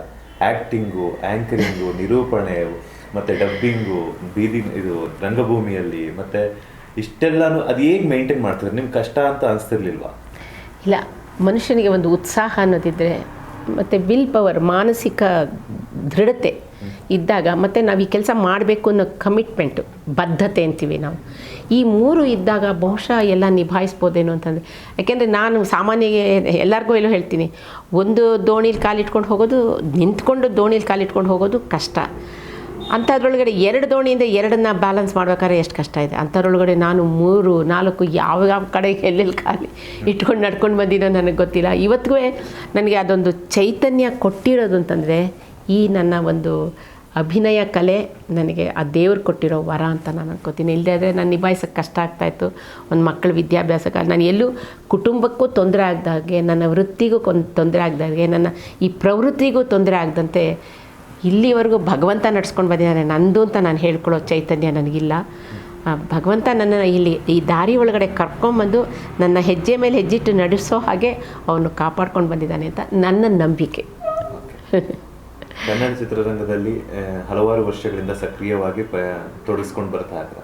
ಆ್ಯಕ್ಟಿಂಗು, ಆ್ಯಂಕರಿಂಗು, ನಿರೂಪಣೆ ಮತ್ತು ಡಬ್ಬಿಂಗು, ಇದು ರಂಗಭೂಮಿಯಲ್ಲಿ ಮತ್ತು ಇಷ್ಟೆಲ್ಲನೂ ಅದು ಹೇಗೆ ಮೇಂಟೈನ್ ಮಾಡ್ತಾರೆ? ನಿಮ್ಗೆ ಕಷ್ಟ ಅಂತ ಅನಿಸ್ತಿರ್ಲಿಲ್ವಾ? ಇಲ್ಲ, ಮನುಷ್ಯನಿಗೆ ಒಂದು ಉತ್ಸಾಹ ಅನ್ನೋದಿದ್ದರೆ ಮತ್ತು ವಿಲ್ ಪವರ್, ಮಾನಸಿಕ ದೃಢತೆ ಇದ್ದಾಗ, ಮತ್ತು ನಾವು ಈ ಕೆಲಸ ಮಾಡಬೇಕು ಅನ್ನೋ ಕಮಿಟ್ಮೆಂಟು, ಬದ್ಧತೆ ಅಂತೀವಿ ನಾವು, ಈ ಮೂರು ಇದ್ದಾಗ ಬಹುಶಃ ಎಲ್ಲ ನಿಭಾಯಿಸ್ಬೋದೇನೋ ಅಂತಂದರೆ. ಯಾಕೆಂದರೆ ನಾನು ಸಾಮಾನ್ಯಗೆ ಎಲ್ಲರಿಗೂ ಎಲ್ಲೋ ಹೇಳ್ತೀನಿ, ಒಂದು ದೋಣಿಲಿ ಕಾಲಿಟ್ಕೊಂಡು ಹೋಗೋದು, ನಿಂತ್ಕೊಂಡು ದೋಣಿಲಿ ಕಾಲಿಟ್ಕೊಂಡು ಹೋಗೋದು ಕಷ್ಟ. ಅಂಥದ್ರೊಳಗಡೆ 2 ದೋಣಿಯಿಂದ 2ನ್ನ ಬ್ಯಾಲೆನ್ಸ್ ಮಾಡ್ಬೇಕಾದ್ರೆ ಎಷ್ಟು ಕಷ್ಟ ಇದೆ. ಅಂಥದ್ರೊಳಗಡೆ ನಾನು 3, 4 ಯಾವ ಕಡೆ ಎಲ್ಲೆಲ್ಲಿ ಖಾಲಿ ಇಟ್ಕೊಂಡು ನಡ್ಕೊಂಡು ಬಂದಿನೋ ನನಗೆ ಗೊತ್ತಿಲ್ಲ. ಇವತ್ತಿಗೂ ನನಗೆ ಅದೊಂದು ಚೈತನ್ಯ ಕೊಟ್ಟಿರೋದು ಅಂತಂದರೆ ಈ ನನ್ನ ಒಂದು ಅಭಿನಯ ಕಲೆ ನನಗೆ ಆ ದೇವ್ರು ಕೊಟ್ಟಿರೋ ವರ ಅಂತ ನಾನು ಅನ್ಕೋತೀನಿ. ಇಲ್ಲದೇ ಆದರೆ ನಾನು ನಿಭಾಯಿಸೋಕ್ಕೆ ಕಷ್ಟ ಆಗ್ತಾಯಿತ್ತು. ಒಂದು ಮಕ್ಕಳ ವಿದ್ಯಾಭ್ಯಾಸಕ್ಕೆ ನಾನು ಎಲ್ಲೂ ಕುಟುಂಬಕ್ಕೂ ತೊಂದರೆ ಆಗದಾಗೆ, ನನ್ನ ವೃತ್ತಿಗೂ ತೊಂದರೆ ಆಗದಾಗೆ, ನನ್ನ ಈ ಪ್ರವೃತ್ತಿಗೂ ತೊಂದರೆ ಆಗದಂತೆ ಇಲ್ಲಿವರೆಗೂ ಭಗವಂತ ನಡ್ಸ್ಕೊಂಡು ಬಂದಿದ್ದಾನೆ. ನಂದು ಅಂತ ನಾನು ಹೇಳ್ಕೊಳ್ಳೋ ಚೈತನ್ಯ ನನಗಿಲ್ಲ. ಭಗವಂತ ನನ್ನನ್ನು ಇಲ್ಲಿ ಈ ದಾರಿ ಒಳಗಡೆ ಕರ್ಕೊಂಬಂದು ನನ್ನ ಹೆಜ್ಜೆ ಮೇಲೆ ಹೆಜ್ಜಿಟ್ಟು ನಡೆಸೋ ಹಾಗೆ ಅವನು ಕಾಪಾಡ್ಕೊಂಡು ಬಂದಿದ್ದಾನೆ ಅಂತ ನನ್ನ ನಂಬಿಕೆ. ಕನ್ನಡ ಚಿತ್ರರಂಗದಲ್ಲಿ ಹಲವಾರು ವರ್ಷಗಳಿಂದ ಸಕ್ರಿಯವಾಗಿ ತೊಡಗಿಸ್ಕೊಂಡು ಬರ್ತಾ ಇದ್ದಾರೆ.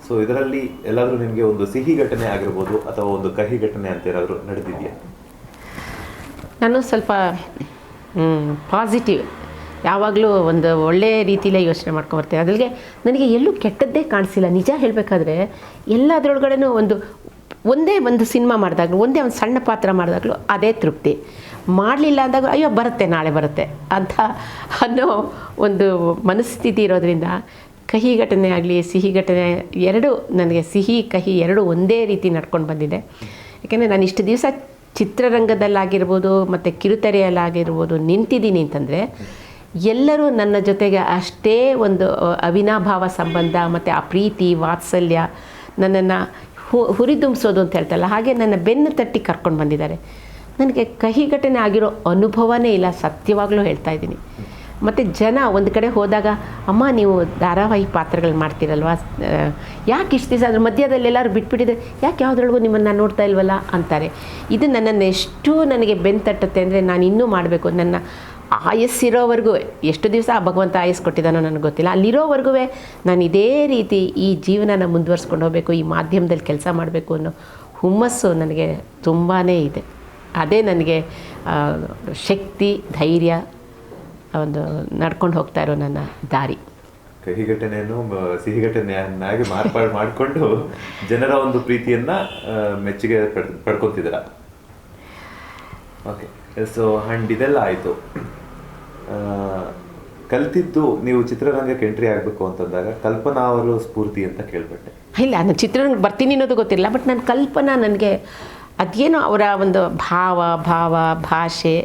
ಸೊ ಇದರಲ್ಲಿ ಎಲ್ಲಾದರೂ ನಿಮಗೆ ಒಂದು ಸಿಹಿ ಘಟನೆ ಆಗಿರ್ಬೋದು ಅಥವಾ ಒಂದು ಕಹಿ ಘಟನೆ ಅಂತ ಏನಾದರೂ ನಡೆದಿದೆಯಾ? ನಾನು ಸ್ವಲ್ಪ ಪಾಸಿಟಿವ್, ಯಾವಾಗಲೂ ಒಂದು ಒಳ್ಳೆಯ ರೀತಿಯಲ್ಲೇ ಯೋಚನೆ ಮಾಡ್ಕೊಂಬರ್ತೀನಿ. ಅದ್ರಿಗೆ ನನಗೆ ಎಲ್ಲೂ ಕೆಟ್ಟದ್ದೇ ಕಾಣಿಸಿಲ್ಲ. ನಿಜ ಹೇಳಬೇಕಾದ್ರೆ ಎಲ್ಲದರೊಳಗಡೆನೂ ಒಂದೇ ಒಂದು ಸಿನಿಮಾ ಮಾಡಿದಾಗಲೂ, ಒಂದೇ ಒಂದು ಸಣ್ಣ ಪಾತ್ರ ಮಾಡಿದಾಗಲೂ ಅದೇ ತೃಪ್ತಿ. ಮಾಡಲಿಲ್ಲ ಅಂದಾಗ ಅಯ್ಯೋ ಬರುತ್ತೆ, ನಾಳೆ ಬರುತ್ತೆ ಅಂತ ಅನ್ನೋ ಒಂದು ಮನಸ್ಥಿತಿ ಇರೋದ್ರಿಂದ ಕಹಿ ಘಟನೆ ಆಗಲಿ ಸಿಹಿ ಘಟನೆ ಎರಡೂ ನನಗೆ, ಸಿಹಿ ಕಹಿ ಎರಡೂ ಒಂದೇ ರೀತಿ ನಡ್ಕೊಂಡು ಬಂದಿದೆ. ಯಾಕೆಂದರೆ ನಾನು ಇಷ್ಟು ದಿವಸ ಚಿತ್ರರಂಗದಲ್ಲಾಗಿರ್ಬೋದು ಮತ್ತು ಕಿರುತೆರೆಯಲ್ಲಾಗಿರ್ಬೋದು ನಿಂತಿದ್ದೀನಿ ಅಂತಂದರೆ ಎಲ್ಲರೂ ನನ್ನ ಜೊತೆಗೆ ಅಷ್ಟೇ ಒಂದು ಅವಿನಾಭಾವ ಸಂಬಂಧ ಮತ್ತು ಆ ಪ್ರೀತಿ ವಾತ್ಸಲ್ಯ ನನ್ನನ್ನು ಹುರಿದುಂಬಿಸೋದು ಅಂತ ಹೇಳ್ತಲ್ಲ, ಹಾಗೆ ನನ್ನ ಬೆನ್ನು ತಟ್ಟಿ ಕರ್ಕೊಂಡು ಬಂದಿದ್ದಾರೆ. ನನಗೆ ಕಹಿ ಘಟನೆ ಆಗಿರೋ ಅನುಭವನೇ ಇಲ್ಲ, ಸತ್ಯವಾಗಲೂ ಹೇಳ್ತಾ ಇದ್ದೀನಿ. ಮತ್ತು ಜನ ಒಂದು ಕಡೆ ಹೋದಾಗ, ಅಮ್ಮ ನೀವು ಧಾರಾವಾಹಿ ಪಾತ್ರಗಳು ಮಾಡ್ತೀರಲ್ವ, ಯಾಕೆ ಇಷ್ಟು ದಿವಸ ಅದ್ರ ಮಧ್ಯದಲ್ಲಿ ಎಲ್ಲರೂ ಬಿಟ್ಬಿಟ್ಟಿದ್ರೆ, ಯಾಕೆ ಯಾವುದ್ರೊಳಗೂ ನಿಮ್ಮನ್ನು ನೋಡ್ತಾ ಇಲ್ವಲ್ಲ ಅಂತಾರೆ. ಇದು ನನ್ನನ್ನು ಎಷ್ಟು ನನಗೆ ಬೆನ್ನು ತಟ್ಟುತ್ತೆ ಅಂದರೆ, ನಾನು ಇನ್ನೂ ಮಾಡಬೇಕು, ನನ್ನ ಆಯಸ್ಸಿರೋವರೆಗೂ, ಎಷ್ಟು ದಿವಸ ಆ ಭಗವಂತ ಆಯಸ್ಸು ಕೊಟ್ಟಿದ್ದಾನೋ ನನಗೆ ಗೊತ್ತಿಲ್ಲ, ಅಲ್ಲಿರೋವರೆಗೂ ನಾನು ಇದೇ ರೀತಿ ಈ ಜೀವನನ ಮುಂದುವರ್ಸ್ಕೊಂಡು ಹೋಗಬೇಕು, ಈ ಮಾಧ್ಯಮದಲ್ಲಿ ಕೆಲಸ ಮಾಡಬೇಕು ಅನ್ನೋ ಹುಮ್ಮಸ್ಸು ನನಗೆ ತುಂಬಾ ಇದೆ. ಅದೇ ನನಗೆ ಶಕ್ತಿ, ಧೈರ್ಯ, ಒಂದು ನಡ್ಕೊಂಡು ಹೋಗ್ತಾ ಇರೋ ನನ್ನ ದಾರಿ. ಕಹಿ ಘಟನೆಯನ್ನು ಸಿಹಿ ಘಟನೆಯನ್ನಾಗಿ ಮಾರ್ಪಾಡು ಮಾಡಿಕೊಂಡು ಜನರ ಒಂದು ಪ್ರೀತಿಯನ್ನು ಮೆಚ್ಚುಗೆ ಪಡ್ಕೊತಿದ್ದೀರ. ಓಕೆ, ಸೊ ಆ್ಯಂಡ್ ಇದೆಲ್ಲ ಆಯಿತು. ಕಲ್ತಿದ್ದು ನೀವು ಚಿತ್ರರಂಗಕ್ಕೆ ಎಂಟ್ರಿ ಆಗಬೇಕು ಅಂತಂದಾಗ ಕಲ್ಪನಾ ಅವರು ಸ್ಫೂರ್ತಿ ಅಂತ ಕೇಳ್ಬಿಟ್ಟೆ. ಇಲ್ಲ, ನಾನು ಚಿತ್ರರಂಗಕ್ಕೆ ಬರ್ತೀನಿ ಅನ್ನೋದು ಗೊತ್ತಿಲ್ಲ, ಬಟ್ ನನ್ನ ಕಲ್ಪನಾ ನನಗೆ ಅದೇನೋ ಅವರ ಒಂದು ಭಾಷೆ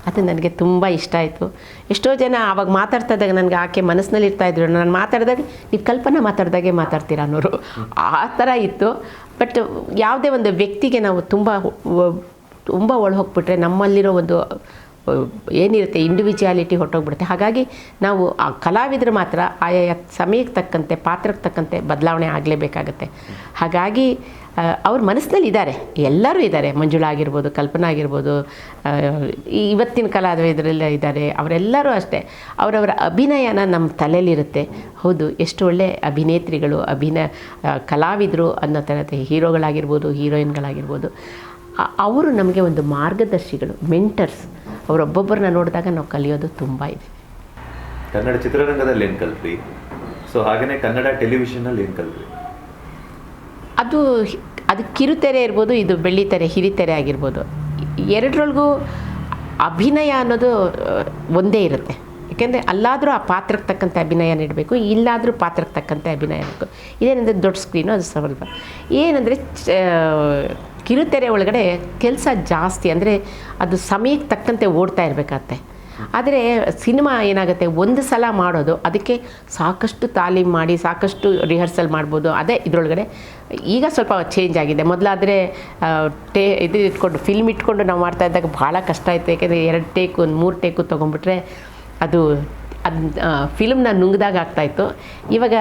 ಅದು ನನಗೆ ತುಂಬ ಇಷ್ಟ ಆಯಿತು. ಎಷ್ಟೋ ಜನ ಆವಾಗ ಮಾತಾಡ್ತಾ ಇದ್ದಾಗ ನನಗೆ ಆಕೆ ಮನಸ್ಸಿನಲ್ಲಿ ಇರ್ತಾಯಿದ್ರು, ನಾನು ಮಾತಾಡಿದಾಗ ನೀವು ಕಲ್ಪನಾ ಮಾತಾಡ್ದಾಗೆ ಮಾತಾಡ್ತೀರಾ ಅನ್ನೋರು, ಆ ಥರ ಇತ್ತು. ಬಟ್ ಯಾವುದೇ ಒಂದು ವ್ಯಕ್ತಿಗೆ ನಾವು ತುಂಬ ಒಳ ಹೋಗ್ಬಿಟ್ರೆ ನಮ್ಮಲ್ಲಿರೋ ಒಂದು ಏನಿರುತ್ತೆ ಇಂಡಿವಿಜುವಾಲಿಟಿ ಹೊರಟೋಗ್ಬಿಡುತ್ತೆ. ಹಾಗಾಗಿ ನಾವು ಆ ಕಲಾವಿದರು ಮಾತ್ರ ಆಯಾ ಸಮಯಕ್ಕೆ ತಕ್ಕಂತೆ, ಪಾತ್ರಕ್ಕೆ ತಕ್ಕಂತೆ ಬದಲಾವಣೆ ಆಗಲೇಬೇಕಾಗತ್ತೆ. ಹಾಗಾಗಿ ಅವ್ರ ಮನಸ್ಸಿನಲ್ಲಿ ಇದ್ದಾರೆ, ಎಲ್ಲರೂ ಇದ್ದಾರೆ. ಮಂಜುಳಾ ಆಗಿರ್ಬೋದು, ಕಲ್ಪನಾ ಆಗಿರ್ಬೋದು, ಇವತ್ತಿನ ಕಲಾವಿದರೆಲ್ಲ ಇದ್ದಾರೆ, ಅವರೆಲ್ಲರೂ ಅಷ್ಟೇ. ಅವರವರ ಅಭಿನಯನ ನಮ್ಮ ತಲೆಯಲ್ಲಿರುತ್ತೆ. ಹೌದು, ಎಷ್ಟು ಒಳ್ಳೆ ಅಭಿನೇತ್ರಿಗಳು, ಕಲಾವಿದರು ಅನ್ನೋ ಥರದ ಹೀರೋಗಳಾಗಿರ್ಬೋದು, ಹೀರೋಯಿನ್ಗಳಾಗಿರ್ಬೋದು, ಅವರು ನಮಗೆ ಒಂದು ಮಾರ್ಗದರ್ಶಿಗಳು, ಮೆಂಟರ್ಸ್. ಅವರೊಬ್ಬೊಬ್ಬರನ್ನ ನೋಡಿದಾಗ ನಾವು ಕಲಿಯೋದು ತುಂಬ ಇದೆ. ಕನ್ನಡ ಚಿತ್ರರಂಗದಲ್ಲಿ ಏನು ಕಲ್ತ್ರಿ? ಸೊ ಹಾಗೆಯೇ ಕನ್ನಡ ಟೆಲಿವಿಷನಲ್ಲಿ ಏನು ಕಲ್ತ್ರಿ? ಅದು ಕಿರುತೆರೆ ಇರ್ಬೋದು, ಇದು ಬೆಳ್ಳಿತೆರೆ, ಹಿರಿತೆರೆ ಆಗಿರ್ಬೋದು. ಎರಡರೊಳಗೂ ಅಭಿನಯ ಅನ್ನೋದು ಒಂದೇ ಇರುತ್ತೆ. ಯಾಕೆಂದರೆ ಅಲ್ಲಾದರೂ ಆ ಪಾತ್ರಕ್ಕೆ ತಕ್ಕಂತೆ ಅಭಿನಯ ನೀಡಬೇಕು, ಇಲ್ಲಾದರೂ ಪಾತ್ರಕ್ಕೆ ತಕ್ಕಂತೆ ಅಭಿನಯ ಬೇಕು. ಇದೇನೆಂದರೆ ದೊಡ್ಡ ಸ್ಕ್ರೀನು, ಅದು ಸ್ವಲ್ಪ ಏನಂದರೆ ಕಿರುತೆರೆ ಒಳಗಡೆ ಕೆಲಸ ಜಾಸ್ತಿ, ಅಂದರೆ ಅದು ಸಮಯಕ್ಕೆ ತಕ್ಕಂತೆ ಓಡ್ತಾ ಇರಬೇಕಾಗತ್ತೆ. ಆದರೆ ಸಿನಿಮಾ ಏನಾಗುತ್ತೆ, ಒಂದು ಸಲ ಮಾಡೋದು, ಅದಕ್ಕೆ ಸಾಕಷ್ಟು ತಾಲೀಮ್ ಮಾಡಿ ಸಾಕಷ್ಟು ರಿಹರ್ಸಲ್ ಮಾಡ್ಬೋದು. ಅದೇ ಇದರೊಳಗಡೆ ಈಗ ಸ್ವಲ್ಪ ಚೇಂಜ್ ಆಗಿದೆ. ಮೊದಲಾದರೆ ಇದು ಇಟ್ಕೊಂಡು ಫಿಲ್ಮ್ ಇಟ್ಕೊಂಡು ನಾವು ಮಾಡ್ತಾ ಇದ್ದಾಗ ಭಾಳ ಕಷ್ಟ ಆಯಿತು. ಯಾಕೆಂದರೆ 2 ಟೇಕು 3 ಟೇಕು ತೊಗೊಂಡ್ಬಿಟ್ರೆ ಅದು ಫಿಲ್ಮ್ನ ನುಂಗ್ದಾಗ ಆಗ್ತಾಯಿತ್ತು. ಇವಾಗ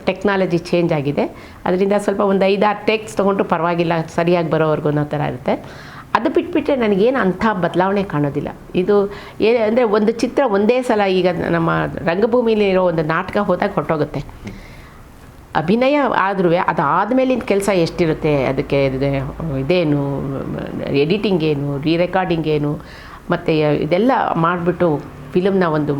ಟೆಕ್ನಾಲಜಿ ಚೇಂಜ್ ಆಗಿದೆ, ಅದರಿಂದ ಸ್ವಲ್ಪ ಒಂದು 5-6 ಟೇಕ್ಸ್ ತೊಗೊಂಡ್ರು ಪರವಾಗಿಲ್ಲ, ಸರಿಯಾಗಿ ಬರೋವರೆಗೂ ಅನ್ನೋ ಥರ ಇರುತ್ತೆ. ಅದು ಬಿಟ್ಬಿಟ್ರೆ ನನಗೇನು ಅಂಥ ಬದಲಾವಣೆ ಕಾಣೋದಿಲ್ಲ. ಇದು ಅಂದರೆ ಒಂದು ಚಿತ್ರ ಒಂದೇ ಸಲ, ಈಗ ನಮ್ಮ ರಂಗಭೂಮಿಲಿರೋ ಒಂದು ನಾಟಕ ಹೋದಾಗ ಹೊರಟೋಗುತ್ತೆ. ಅಭಿನಯ ಆದ್ರೂ ಅದಾದಮೇಲಿನ ಕೆಲಸ ಎಷ್ಟಿರುತ್ತೆ, ಅದಕ್ಕೆ ಇದೇನು ಎಡಿಟಿಂಗ್ ಏನು, ರೆಕಾರ್ಡಿಂಗ್ ಏನು, ಮತ್ತು ಇದೆಲ್ಲ ಮಾಡಿಬಿಟ್ಟು ಫಿಲಮ್ನ ಒಂದು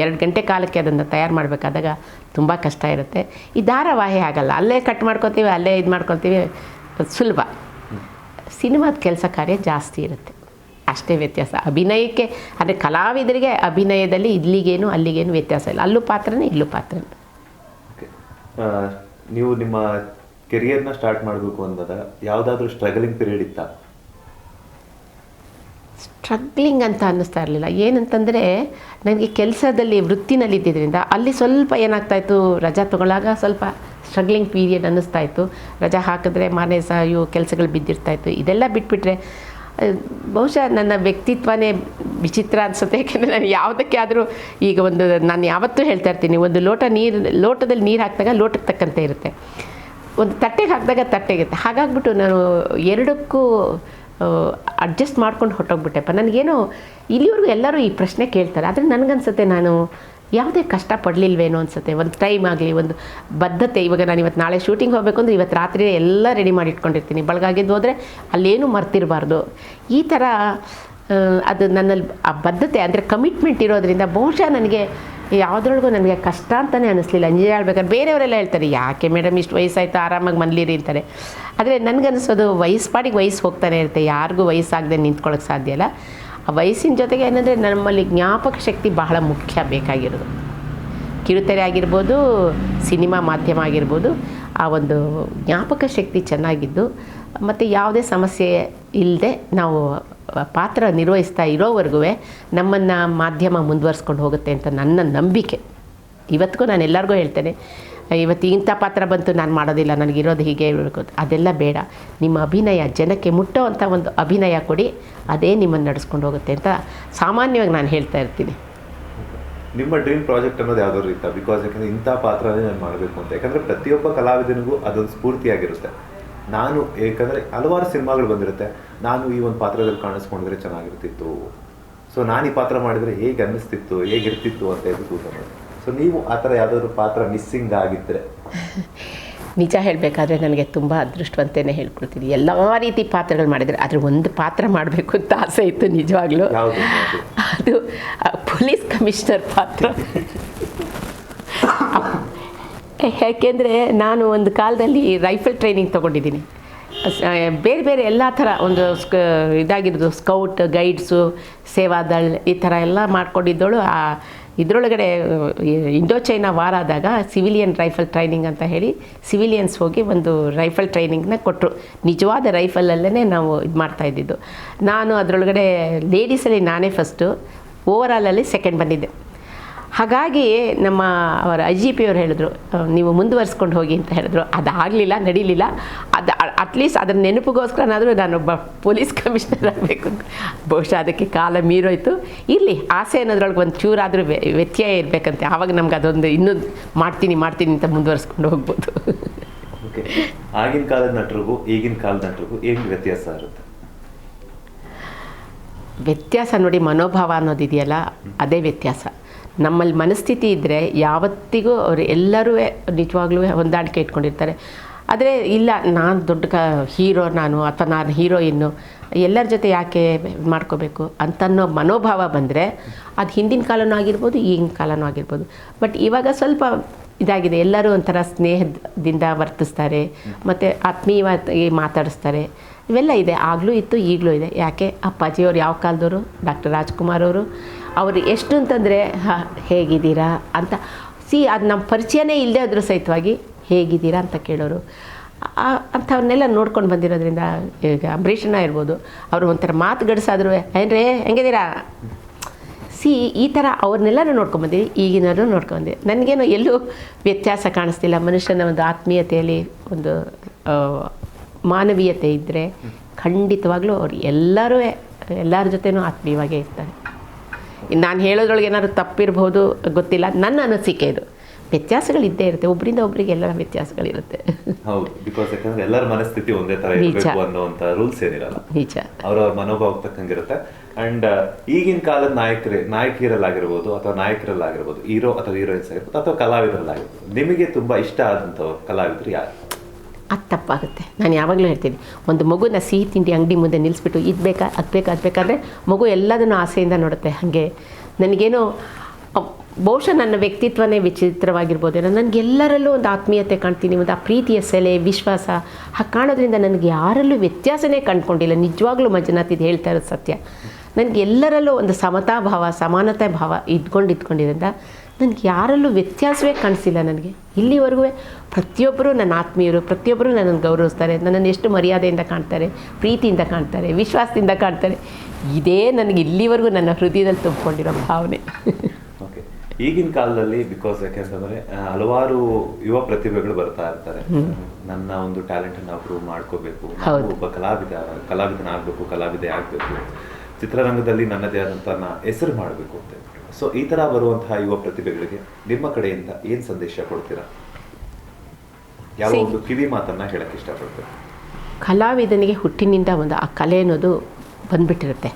2 ಗಂಟೆ ಕಾಲಕ್ಕೆ ಅದನ್ನು ತಯಾರು ಮಾಡಬೇಕಾದಾಗ ತುಂಬ ಕಷ್ಟ ಇರುತ್ತೆ. ಈ ಧಾರಾವಾಹಿ ಆಗಲ್ಲ, ಅಲ್ಲೇ ಕಟ್ ಮಾಡ್ಕೊತೀವಿ, ಅಲ್ಲೇ ಇದು ಮಾಡ್ಕೊತೀವಿ, ಸುಲಭ. ಸಿನಿಮಾದ ಕೆಲಸ ಕಾರ್ಯ ಜಾಸ್ತಿ ಇರುತ್ತೆ, ಅಷ್ಟೇ ವ್ಯತ್ಯಾಸ. ಅಭಿನಯಕ್ಕೆ ಅಂದರೆ ಕಲಾವಿದರಿಗೆ ಅಭಿನಯದಲ್ಲಿ ಇಲ್ಲಿಗೇನು ಅಲ್ಲಿಗೇನು ವ್ಯತ್ಯಾಸ ಇಲ್ಲ. ಅಲ್ಲೂ ಪಾತ್ರನೇ, ಇಲ್ಲೂ ಪಾತ್ರನೇ. ನೀವು ನಿಮ್ಮ ಕೆರಿಯರ್ನ ಸ್ಟಾರ್ಟ್ ಮಾಡಬೇಕು ಅಂದಾಗ ಯಾವುದಾದ್ರೂ ಸ್ಟ್ರಗಲಿಂಗ್ ಪೀರಿಯಡ್ ಇತ್ತಾ? ಸ್ಟ್ರಗ್ಲಿಂಗ್ ಅಂತ ಅನ್ನಿಸ್ತಾ ಇರಲಿಲ್ಲ. ಏನಂತಂದರೆ ನನಗೆ ಕೆಲಸದಲ್ಲಿ ವೃತ್ತಿನಲ್ಲಿದ್ದರಿಂದ ಅಲ್ಲಿ ಸ್ವಲ್ಪ ಏನಾಗ್ತಾಯಿತ್ತು, ರಜಾ ತೊಗೊಳ್ಳಾಗ ಸ್ವಲ್ಪ ಸ್ಟ್ರಗ್ಲಿಂಗ್ ಪೀರಿಯಡ್ ಅನ್ನಿಸ್ತಾಯಿತ್ತು. ರಜಾ ಹಾಕಿದ್ರೆ ಮಾರನೇ ಸಹ ಕೆಲಸಗಳು ಬಿದ್ದಿರ್ತಾಯಿತ್ತು. ಇದೆಲ್ಲ ಬಿಟ್ಬಿಟ್ರೆ ಬಹುಶಃ ನನ್ನ ವ್ಯಕ್ತಿತ್ವನೇ ವಿಚಿತ್ರ ಅನಿಸುತ್ತೆ. ಯಾಕೆಂದರೆ ನಾನು ಯಾವುದಕ್ಕೆ ಆದರೂ ಈಗ ನಾನು ಯಾವತ್ತೂ ಹೇಳ್ತಾ ಇರ್ತೀನಿ, ಒಂದು ಲೋಟದಲ್ಲಿ ನೀರು ಹಾಕಿದಾಗ ಲೋಟಕ್ಕೆ ತಕ್ಕಂತೆ ಇರುತ್ತೆ, ಒಂದು ತಟ್ಟೆಗೆ ಹಾಕಿದಾಗ ತಟ್ಟೆಗಿರುತ್ತೆ. ಹಾಗಾಗ್ಬಿಟ್ಟು ನಾನು ಎರಡಕ್ಕೂ ಅಡ್ಜಸ್ಟ್ ಮಾಡ್ಕೊಂಡು ಹೊರಟೋಗ್ಬಿಟ್ಟೆಪ್ಪ. ನನಗೇನೋ ಇಲ್ಲಿವರೆಗೂ ಎಲ್ಲರೂ ಈ ಪ್ರಶ್ನೆ ಕೇಳ್ತಾರೆ, ಆದರೆ ನನಗನ್ಸುತ್ತೆ ನಾನು ಯಾವುದೇ ಕಷ್ಟ ಪಡಲಿಲ್ವೇನೋ ಅನಿಸುತ್ತೆ. ಒಂದು ಟೈಮ್ ಆಗಲಿ, ಒಂದು ಬದ್ಧತೆ. ಇವಾಗ ನಾನು ಇವತ್ತು ನಾಳೆ ಶೂಟಿಂಗ್ ಹೋಗಬೇಕು ಅಂದರೆ ಇವತ್ತು ರಾತ್ರಿ ಎಲ್ಲ ರೆಡಿ ಮಾಡಿ ಇಟ್ಕೊಂಡಿರ್ತೀನಿ. ಬೆಳಗಾಗಿದ್ದು ಹೋದರೆ ಅಲ್ಲೇನೂ ಮರ್ತಿರಬಾರ್ದು. ಈ ಥರ ಅದು ನನ್ನಲ್ಲಿ ಆ ಬದ್ಧತೆ ಅಂದರೆ ಕಮಿಟ್ಮೆಂಟ್ ಇರೋದ್ರಿಂದ ಬಹುಶಃ ನನಗೆ ಯಾವುದ್ರೊಳಗೂ ನನಗೆ ಕಷ್ಟ ಅಂತಲೇ ಅನ್ನಿಸ್ಲಿಲ್ಲ. ನಿಜ ಹೇಳ್ಬೇಕಾದ್ರೆ ಬೇರೆಯವರೆಲ್ಲ ಹೇಳ್ತಾರೆ, ಯಾಕೆ ಮೇಡಮ್ ಇಷ್ಟು ವಯಸ್ಸಾಯ್ತು ಆರಾಮಾಗಿ ಮನೇಲಿರಿ ಅಂತಾರೆ. ಆದರೆ ನನಗನ್ನಿಸೋದು ಪಾಡಿಗೆ ವಯಸ್ಸು ಹೋಗ್ತಾನೆ ಇರುತ್ತೆ, ಯಾರಿಗೂ ವಯಸ್ಸಾಗದೆ ನಿಂತ್ಕೊಳ್ಳೋಕ್ಕೆ ಸಾಧ್ಯ ಇಲ್ಲ. ಆ ವಯಸ್ಸಿನ ಜೊತೆಗೆ ಏನಂದರೆ ನಮ್ಮಲ್ಲಿ ಜ್ಞಾಪಕ ಶಕ್ತಿ ಬಹಳ ಮುಖ್ಯ ಬೇಕಾಗಿರೋದು. ಕಿರುತೆರೆ ಆಗಿರ್ಬೋದು, ಸಿನಿಮಾ ಮಾಧ್ಯಮ ಆಗಿರ್ಬೋದು, ಆ ಒಂದು ಜ್ಞಾಪಕ ಶಕ್ತಿ ಚೆನ್ನಾಗಿದ್ದು ಮತ್ತು ಯಾವುದೇ ಸಮಸ್ಯೆ ಇಲ್ಲದೆ ನಾವು ಪಾತ್ರ ನಿರ್ವಹಿಸ್ತಾ ಇರೋವರೆಗೂ ನಮ್ಮನ್ನು ಮಾಧ್ಯಮ ಮುಂದುವರಿಸ್ಕೊಂಡು ಹೋಗುತ್ತೆ ಅಂತ ನನ್ನ ನಂಬಿಕೆ. ಇವತ್ತಿಗೂ ನಾನು ಎಲ್ಲರಿಗೂ ಹೇಳ್ತೇನೆ, ಇವತ್ತು ಇಂಥ ಪಾತ್ರ ಬಂತು ನಾನು ಮಾಡೋದಿಲ್ಲ, ನನಗಿರೋದು ಹೀಗೆ ಇರಬೇಕು, ಅದೆಲ್ಲ ಬೇಡ. ನಿಮ್ಮ ಅಭಿನಯ ಜನಕ್ಕೆ ಮುಟ್ಟೋ ಅಂಥ ಒಂದು ಅಭಿನಯ ಕೊಡಿ, ಅದೇ ನಿಮ್ಮನ್ನು ನಡೆಸ್ಕೊಂಡು ಹೋಗುತ್ತೆ ಅಂತ ಸಾಮಾನ್ಯವಾಗಿ ನಾನು ಹೇಳ್ತಾ ಇರ್ತೀನಿ. ನಿಮ್ಮ ಡ್ರೀಮ್ ಪ್ರಾಜೆಕ್ಟ್ ಅನ್ನೋದು ಯಾವ್ದಾದ್ರು ಇತ್ತಾ? ಬಿಕಾಸ್ ಯಾಕಂದರೆ ಇಂಥ ಪಾತ್ರನೇ ನಾನು ಮಾಡಬೇಕು ಅಂತ. ಯಾಕಂದರೆ ಪ್ರತಿಯೊಬ್ಬ ಕಲಾವಿದನಿಗೂ ಅದೊಂದು ಸ್ಫೂರ್ತಿಯಾಗಿರುತ್ತೆ. ಯಾಕಂದರೆ ಹಲವಾರು ಸಿನಿಮಾಗಳು ಬಂದಿರುತ್ತೆ, ನಾನು ಈ ಒಂದು ಪಾತ್ರದಲ್ಲಿ ಕಾಣಿಸ್ಕೊಂಡಿದ್ರೆ ಚೆನ್ನಾಗಿರ್ತಿತ್ತು, ಸೊ ನಾನು ಈ ಪಾತ್ರ ಮಾಡಿದರೆ ಹೇಗೆ ಅನ್ನಿಸ್ತಿತ್ತು, ಹೇಗಿರ್ತಿತ್ತು ಅಂತ ಹೇಳ್ಬಿಟ್ಟು. ಸೊ ನೀವು ಆ ಥರ ಯಾವುದಾದ್ರು ಪಾತ್ರ ಮಿಸ್ಸಿಂಗ್ ಆಗಿದ್ದರೆ? ನಿಜ ಹೇಳಬೇಕಾದ್ರೆ ನನಗೆ ತುಂಬ ಅದೃಷ್ಟವಂತೇನೆ ಹೇಳ್ಕೊಡ್ತೀನಿ. ಎಲ್ಲ ರೀತಿ ಪಾತ್ರಗಳು ಮಾಡಿದರೆ, ಆದರೆ ಒಂದು ಪಾತ್ರ ಮಾಡಬೇಕು ಅಂತ ಆಸೆ ಇತ್ತು ನಿಜವಾಗ್ಲೂ. ಅದು ಪೊಲೀಸ್ ಕಮಿಷನರ್ ಪಾತ್ರ. ಯಾಕೆಂದರೆ ನಾನು ಒಂದು ಕಾಲದಲ್ಲಿ ರೈಫಲ್ ಟ್ರೈನಿಂಗ್ ತೊಗೊಂಡಿದ್ದೀನಿ. ಬೇರೆ ಬೇರೆ ಎಲ್ಲ ಥರ ಒಂದು ಇದಾಗಿರೋದು, ಸ್ಕೌಟ್ ಗೈಡ್ಸು, ಸೇವಾದಳ್, ಈ ಥರ ಎಲ್ಲ ಮಾಡ್ಕೊಂಡಿದ್ದವಳು. ಇದರೊಳಗಡೆ ಇಂಡೋ ಚೈನಾ ವಾರ ಆದಾಗ ಸಿವಿಲಿಯನ್ ರೈಫಲ್ ಟ್ರೈನಿಂಗ್ ಅಂತ ಹೇಳಿ ಸಿವಿಲಿಯನ್ಸ್ ಹೋಗಿ ಒಂದು ರೈಫಲ್ ಟ್ರೈನಿಂಗ್ನ ಕೊಟ್ಟರು. ನಿಜವಾದ ರೈಫಲಲ್ಲೇ ನಾವು ಇದು ಮಾಡ್ತಾಯಿದ್ದಿದ್ದು. ನಾನು ಅದರೊಳಗಡೆ ಲೇಡೀಸಲ್ಲಿ ನಾನೇ ಫಸ್ಟು, ಓವರಾಲಲ್ಲಿ ಸೆಕೆಂಡ್ ಬಂದಿದ್ದೆ. ಹಾಗಾಗಿ ನಮ್ಮ ಅವರ IGP ಅವ್ರು ಹೇಳಿದ್ರು, ನೀವು ಮುಂದುವರಿಸ್ಕೊಂಡು ಹೋಗಿ ಅಂತ ಹೇಳಿದ್ರು. ಅದಾಗಲಿಲ್ಲ, ನಡೀಲಿಲ್ಲ. ಅದು ಅಟ್ಲೀಸ್ಟ್ ಅದರ ನೆನಪಿಗೋಸ್ಕರನಾದರೂ ನಾನೊಬ್ಬ ಪೊಲೀಸ್ ಕಮಿಷನರ್ ಆಗಬೇಕು ಅಂತ. ಬಹುಶಃ ಅದಕ್ಕೆ ಕಾಲ ಮೀರೋಯ್ತು. ಇರಲಿ, ಆಸೆ ಅನ್ನೋದ್ರೊಳಗೆ ಒಂದು ಚೂರಾದರೂ ವ್ಯತ್ಯಯ ಇರಬೇಕಂತೆ. ಆವಾಗ ನಮ್ಗೆ ಅದೊಂದು ಇನ್ನೂ ಮಾಡ್ತೀನಿ ಅಂತ ಮುಂದುವರಿಸ್ಕೊಂಡು ಹೋಗ್ಬೋದು. ಓಕೆ, ಆಗಿನ ಕಾಲದ ನಟರಿಗೂ ಈಗಿನ ಕಾಲದ ನಟರಿಗೂ ಏನು ವ್ಯತ್ಯಾಸ ಇರುತ್ತೆ? ವ್ಯತ್ಯಾಸ ನೋಡಿ, ಮನೋಭಾವ ಅನ್ನೋದಿದೆಯಲ್ಲ, ಅದೇ ವ್ಯತ್ಯಾಸ. ನಮ್ಮಲ್ಲಿ ಮನಸ್ಥಿತಿ ಇದ್ದರೆ ಯಾವತ್ತಿಗೂ ಅವರು ಎಲ್ಲರೂ ನಿಜವಾಗ್ಲೂ ಹೊಂದಾಣಿಕೆ ಇಟ್ಕೊಂಡಿರ್ತಾರೆ. ಆದರೆ ಇಲ್ಲ, ನಾನು ದೊಡ್ಡ ಹೀರೋ ನಾನು, ಅಥವಾ ನಾನು ಹೀರೋಯಿನ್ನು, ಎಲ್ಲರ ಜೊತೆ ಯಾಕೆ ಮಾಡ್ಕೋಬೇಕು ಅಂತನ್ನೋ ಮನೋಭಾವ ಬಂದರೆ ಅದು ಹಿಂದಿನ ಕಾಲನೂ ಆಗಿರ್ಬೋದು, ಈಗಿನ ಕಾಲನೂ ಆಗಿರ್ಬೋದು. ಬಟ್ ಇವಾಗ ಸ್ವಲ್ಪ ಇದಾಗಿದೆ. ಎಲ್ಲರೂ ಒಂಥರ ಸ್ನೇಹದಿಂದ ವರ್ತಿಸ್ತಾರೆ ಮತ್ತು ಆತ್ಮೀಯವಾಗಿ ಮಾತಾಡಿಸ್ತಾರೆ. ಇವೆಲ್ಲ ಇದೆ, ಆಗಲೂ ಇತ್ತು, ಈಗಲೂ ಇದೆ. ಯಾಕೆ, ಅಪ್ಪಾಜಿಯವರು ಯಾವ ಕಾಲದವರು, ಡಾಕ್ಟರ್ ರಾಜ್ಕುಮಾರ್ ಅವರು ಎಷ್ಟು ಅಂತಂದರೆ ಹೇಗಿದ್ದೀರಾ ಅಂತ ಅದು ನಮ್ಮ ಪರಿಚಯನೇ ಇಲ್ಲದೆ ಅದ್ರ ಸಹಿತವಾಗಿ ಹೇಗಿದ್ದೀರಾ ಅಂತ ಕೇಳೋರು. ಅಂಥವ್ರನ್ನೆಲ್ಲ ನೋಡ್ಕೊಂಡು ಬಂದಿರೋದ್ರಿಂದ ಈಗ ಅಂಬರೀಷಣ್ಣ ಇರ್ಬೋದು, ಅವರು ಒಂಥರ ಮಾತು ಗಡಿಸಾದ್ರು, ಏನ್ರೇ ಹೆಂಗಿದ್ದೀರಾ, ಈ ಥರ ಅವ್ರನ್ನೆಲ್ಲರೂ ನೋಡ್ಕೊಂಬಂದಿರಿ, ಈಗಿನವರು ನೋಡ್ಕೊಂಬಂದಿರಿ. ನನಗೇನು ಎಲ್ಲೂ ವ್ಯತ್ಯಾಸ ಕಾಣಿಸ್ತಿಲ್ಲ. ಮನುಷ್ಯನ ಒಂದು ಆತ್ಮೀಯತೆಯಲ್ಲಿ ಒಂದು ಮಾನವೀಯತೆ ಇದ್ದರೆ ಖಂಡಿತವಾಗ್ಲೂ ಅವ್ರು ಎಲ್ಲರ ಜೊತೆನೂ ಆತ್ಮೀಯವಾಗೇ ಇರ್ತಾರೆ. ನಾನು ಹೇಳೋದ್ರೊಳಗೆ ಏನಾದ್ರು ತಪ್ಪಿರ್ಬೋದು ಗೊತ್ತಿಲ್ಲ, ನನ್ನ ಅನಿಸಿಕೆ ಇದು. ವ್ಯತ್ಯಾಸಗಳಿದ್ದೇ ಇರುತ್ತೆ, ಒಬ್ಬರಿಂದ ಒಬ್ಬರಿಗೆ ಎಲ್ಲ ವ್ಯತ್ಯಾಸಗಳಿರುತ್ತೆ. ಹೌದು, ಬಿಕಾಸ್ ಯಾಕಂದ್ರೆ ಎಲ್ಲರ ಮನಸ್ಥಿತಿ ಒಂದೇ ತರ ಇರಬೇಕು ಅನ್ನೋಂಥ ರೂಲ್ಸ್ ಏನಿರಲ್ಲ, ನಿಜ. ಅವ್ರವ್ರ ಮನೋಭಾವ ತಕ್ಕಂಗಿರುತ್ತೆ. ಅಂಡ್ ಈಗಿನ ಕಾಲದ ನಾಯಕಿಯರಲ್ಲಾಗಿರ್ಬೋದು ಅಥವಾ ನಾಯಕರಲ್ಲಾಗಿರ್ಬೋದು, ಹೀರೋ ಅಥವಾ ಹೀರೋಯಿನ್ಸ್ ಆಗಿರ್ಬೋದು ಅಥವಾ ಕಲಾವಿದರಲ್ಲಾಗಿರ್ಬೋದು, ನಿಮಗೆ ತುಂಬಾ ಇಷ್ಟ ಆದಂಥವ್ರು ಕಲಾವಿದರು ಯಾರು? ಅದು ತಪ್ಪಾಗುತ್ತೆ. ನಾನು ಯಾವಾಗಲೂ ಹೇಳ್ತೀನಿ, ಒಂದು ಮಗುನ ಸಿಹಿ ತಿಂಡಿ ಅಂಗಡಿ ಮುಂದೆ ನಿಲ್ಲಿಸ್ಬಿಟ್ಟು ಇದು ಬೇಕಾ ಅದು ಬೇಕಾದರೆ ಮಗು ಎಲ್ಲದನ್ನು ಆಸೆಯಿಂದ ನೋಡುತ್ತೆ. ಹಾಗೆ ನನಗೇನೋ ಬಹುಶಃ ನನ್ನ ವ್ಯಕ್ತಿತ್ವನೇ ವಿಚಿತ್ರವಾಗಿರ್ಬೋದೇನೋ, ನನಗೆಲ್ಲರಲ್ಲೂ ಒಂದು ಆತ್ಮೀಯತೆ ಕಾಣ್ತೀನಿ, ಒಂದು ಆ ಪ್ರೀತಿಯ ಸೆಲೆ, ವಿಶ್ವಾಸ ಹಾಗೆ ಕಾಣೋದ್ರಿಂದ ನನಗೆ ಯಾರಲ್ಲೂ ವ್ಯತ್ಯಾಸನೇ ಕಂಡುಕೊಂಡಿಲ್ಲ. ನಿಜವಾಗ್ಲೂ ಮಂಜುನಾಥ್ ಇದು ಹೇಳ್ತಾ ಇರೋದು ಸತ್ಯ. ನನಗೆ ಎಲ್ಲರಲ್ಲೂ ಒಂದು ಸಮತಾ ಭಾವ, ಸಮಾನತೆ ಭಾವ ಇದ್ಕೊಂಡಿದ್ದರಿಂದ ನನಗೆ ಯಾರಲ್ಲೂ ವ್ಯತ್ಯಾಸವೇ ಕಾಣಿಸಿಲ್ಲ. ನನಗೆ ಇಲ್ಲಿವರೆಗೂ ಪ್ರತಿಯೊಬ್ಬರು ನನ್ನ ಆತ್ಮೀಯರು, ಪ್ರತಿಯೊಬ್ಬರು ನನ್ನನ್ನು ಗೌರವಿಸ್ತಾರೆ, ನನ್ನನ್ನು ಎಷ್ಟು ಮರ್ಯಾದೆಯಿಂದ ಕಾಣ್ತಾರೆ, ಪ್ರೀತಿಯಿಂದ ಕಾಣ್ತಾರೆ, ವಿಶ್ವಾಸದಿಂದ ಕಾಣ್ತಾರೆ. ಇದೇ ನನಗೆ ಇಲ್ಲಿವರೆಗೂ ನನ್ನ ಹೃದಯದಲ್ಲಿ ತುಂಬಿಕೊಂಡಿರೋ ಭಾವನೆ. ಓಕೆ, ಈಗಿನ ಕಾಲದಲ್ಲಿ ಬಿಕಾಸ್ ಯಾಕೆಂತಂದ್ರೆ ಹಲವಾರು ಯುವ ಪ್ರತಿಭೆಗಳು ಬರ್ತಾ ಇರ್ತಾರೆ. ನನ್ನ ಒಂದು ಟ್ಯಾಲೆಂಟ್ ನಾವು ಪ್ರೂವ್ ಮಾಡ್ಕೋಬೇಕು, ಒಬ್ಬ ಕಲಾವಿದನಾಗಬೇಕು, ಕಲಾವಿದೆ ಆಗಬೇಕು, ಚಿತ್ರರಂಗದಲ್ಲಿ ನನ್ನದೇ ಆದಂಥ ಹೆಸರು ಮಾಡಬೇಕು ಅಂತ. ಸೊ ಈ ಥರ ಬರುವಂತಹ ಯುವ ಪ್ರತಿಭೆಗಳಿಗೆ ನಿಮ್ಮ ಕಡೆಯಿಂದ ಏನು ಸಂದೇಶ ಕೊಡ್ತೀರಾ? ಯಾವ ಒಂದು ಕಿವಿ ಮಾತನ್ನ ಹೇಳಕ್ಕೆ ಇಷ್ಟಪಡ್ತೀರಾ? ಕಲಾವಿದನಿಗೆ ಹುಟ್ಟಿನಿಂದ ಒಂದು ಆ ಕಲೆ ಅನ್ನೋದು ಬಂದ್ಬಿಟ್ಟಿರುತ್ತೆ.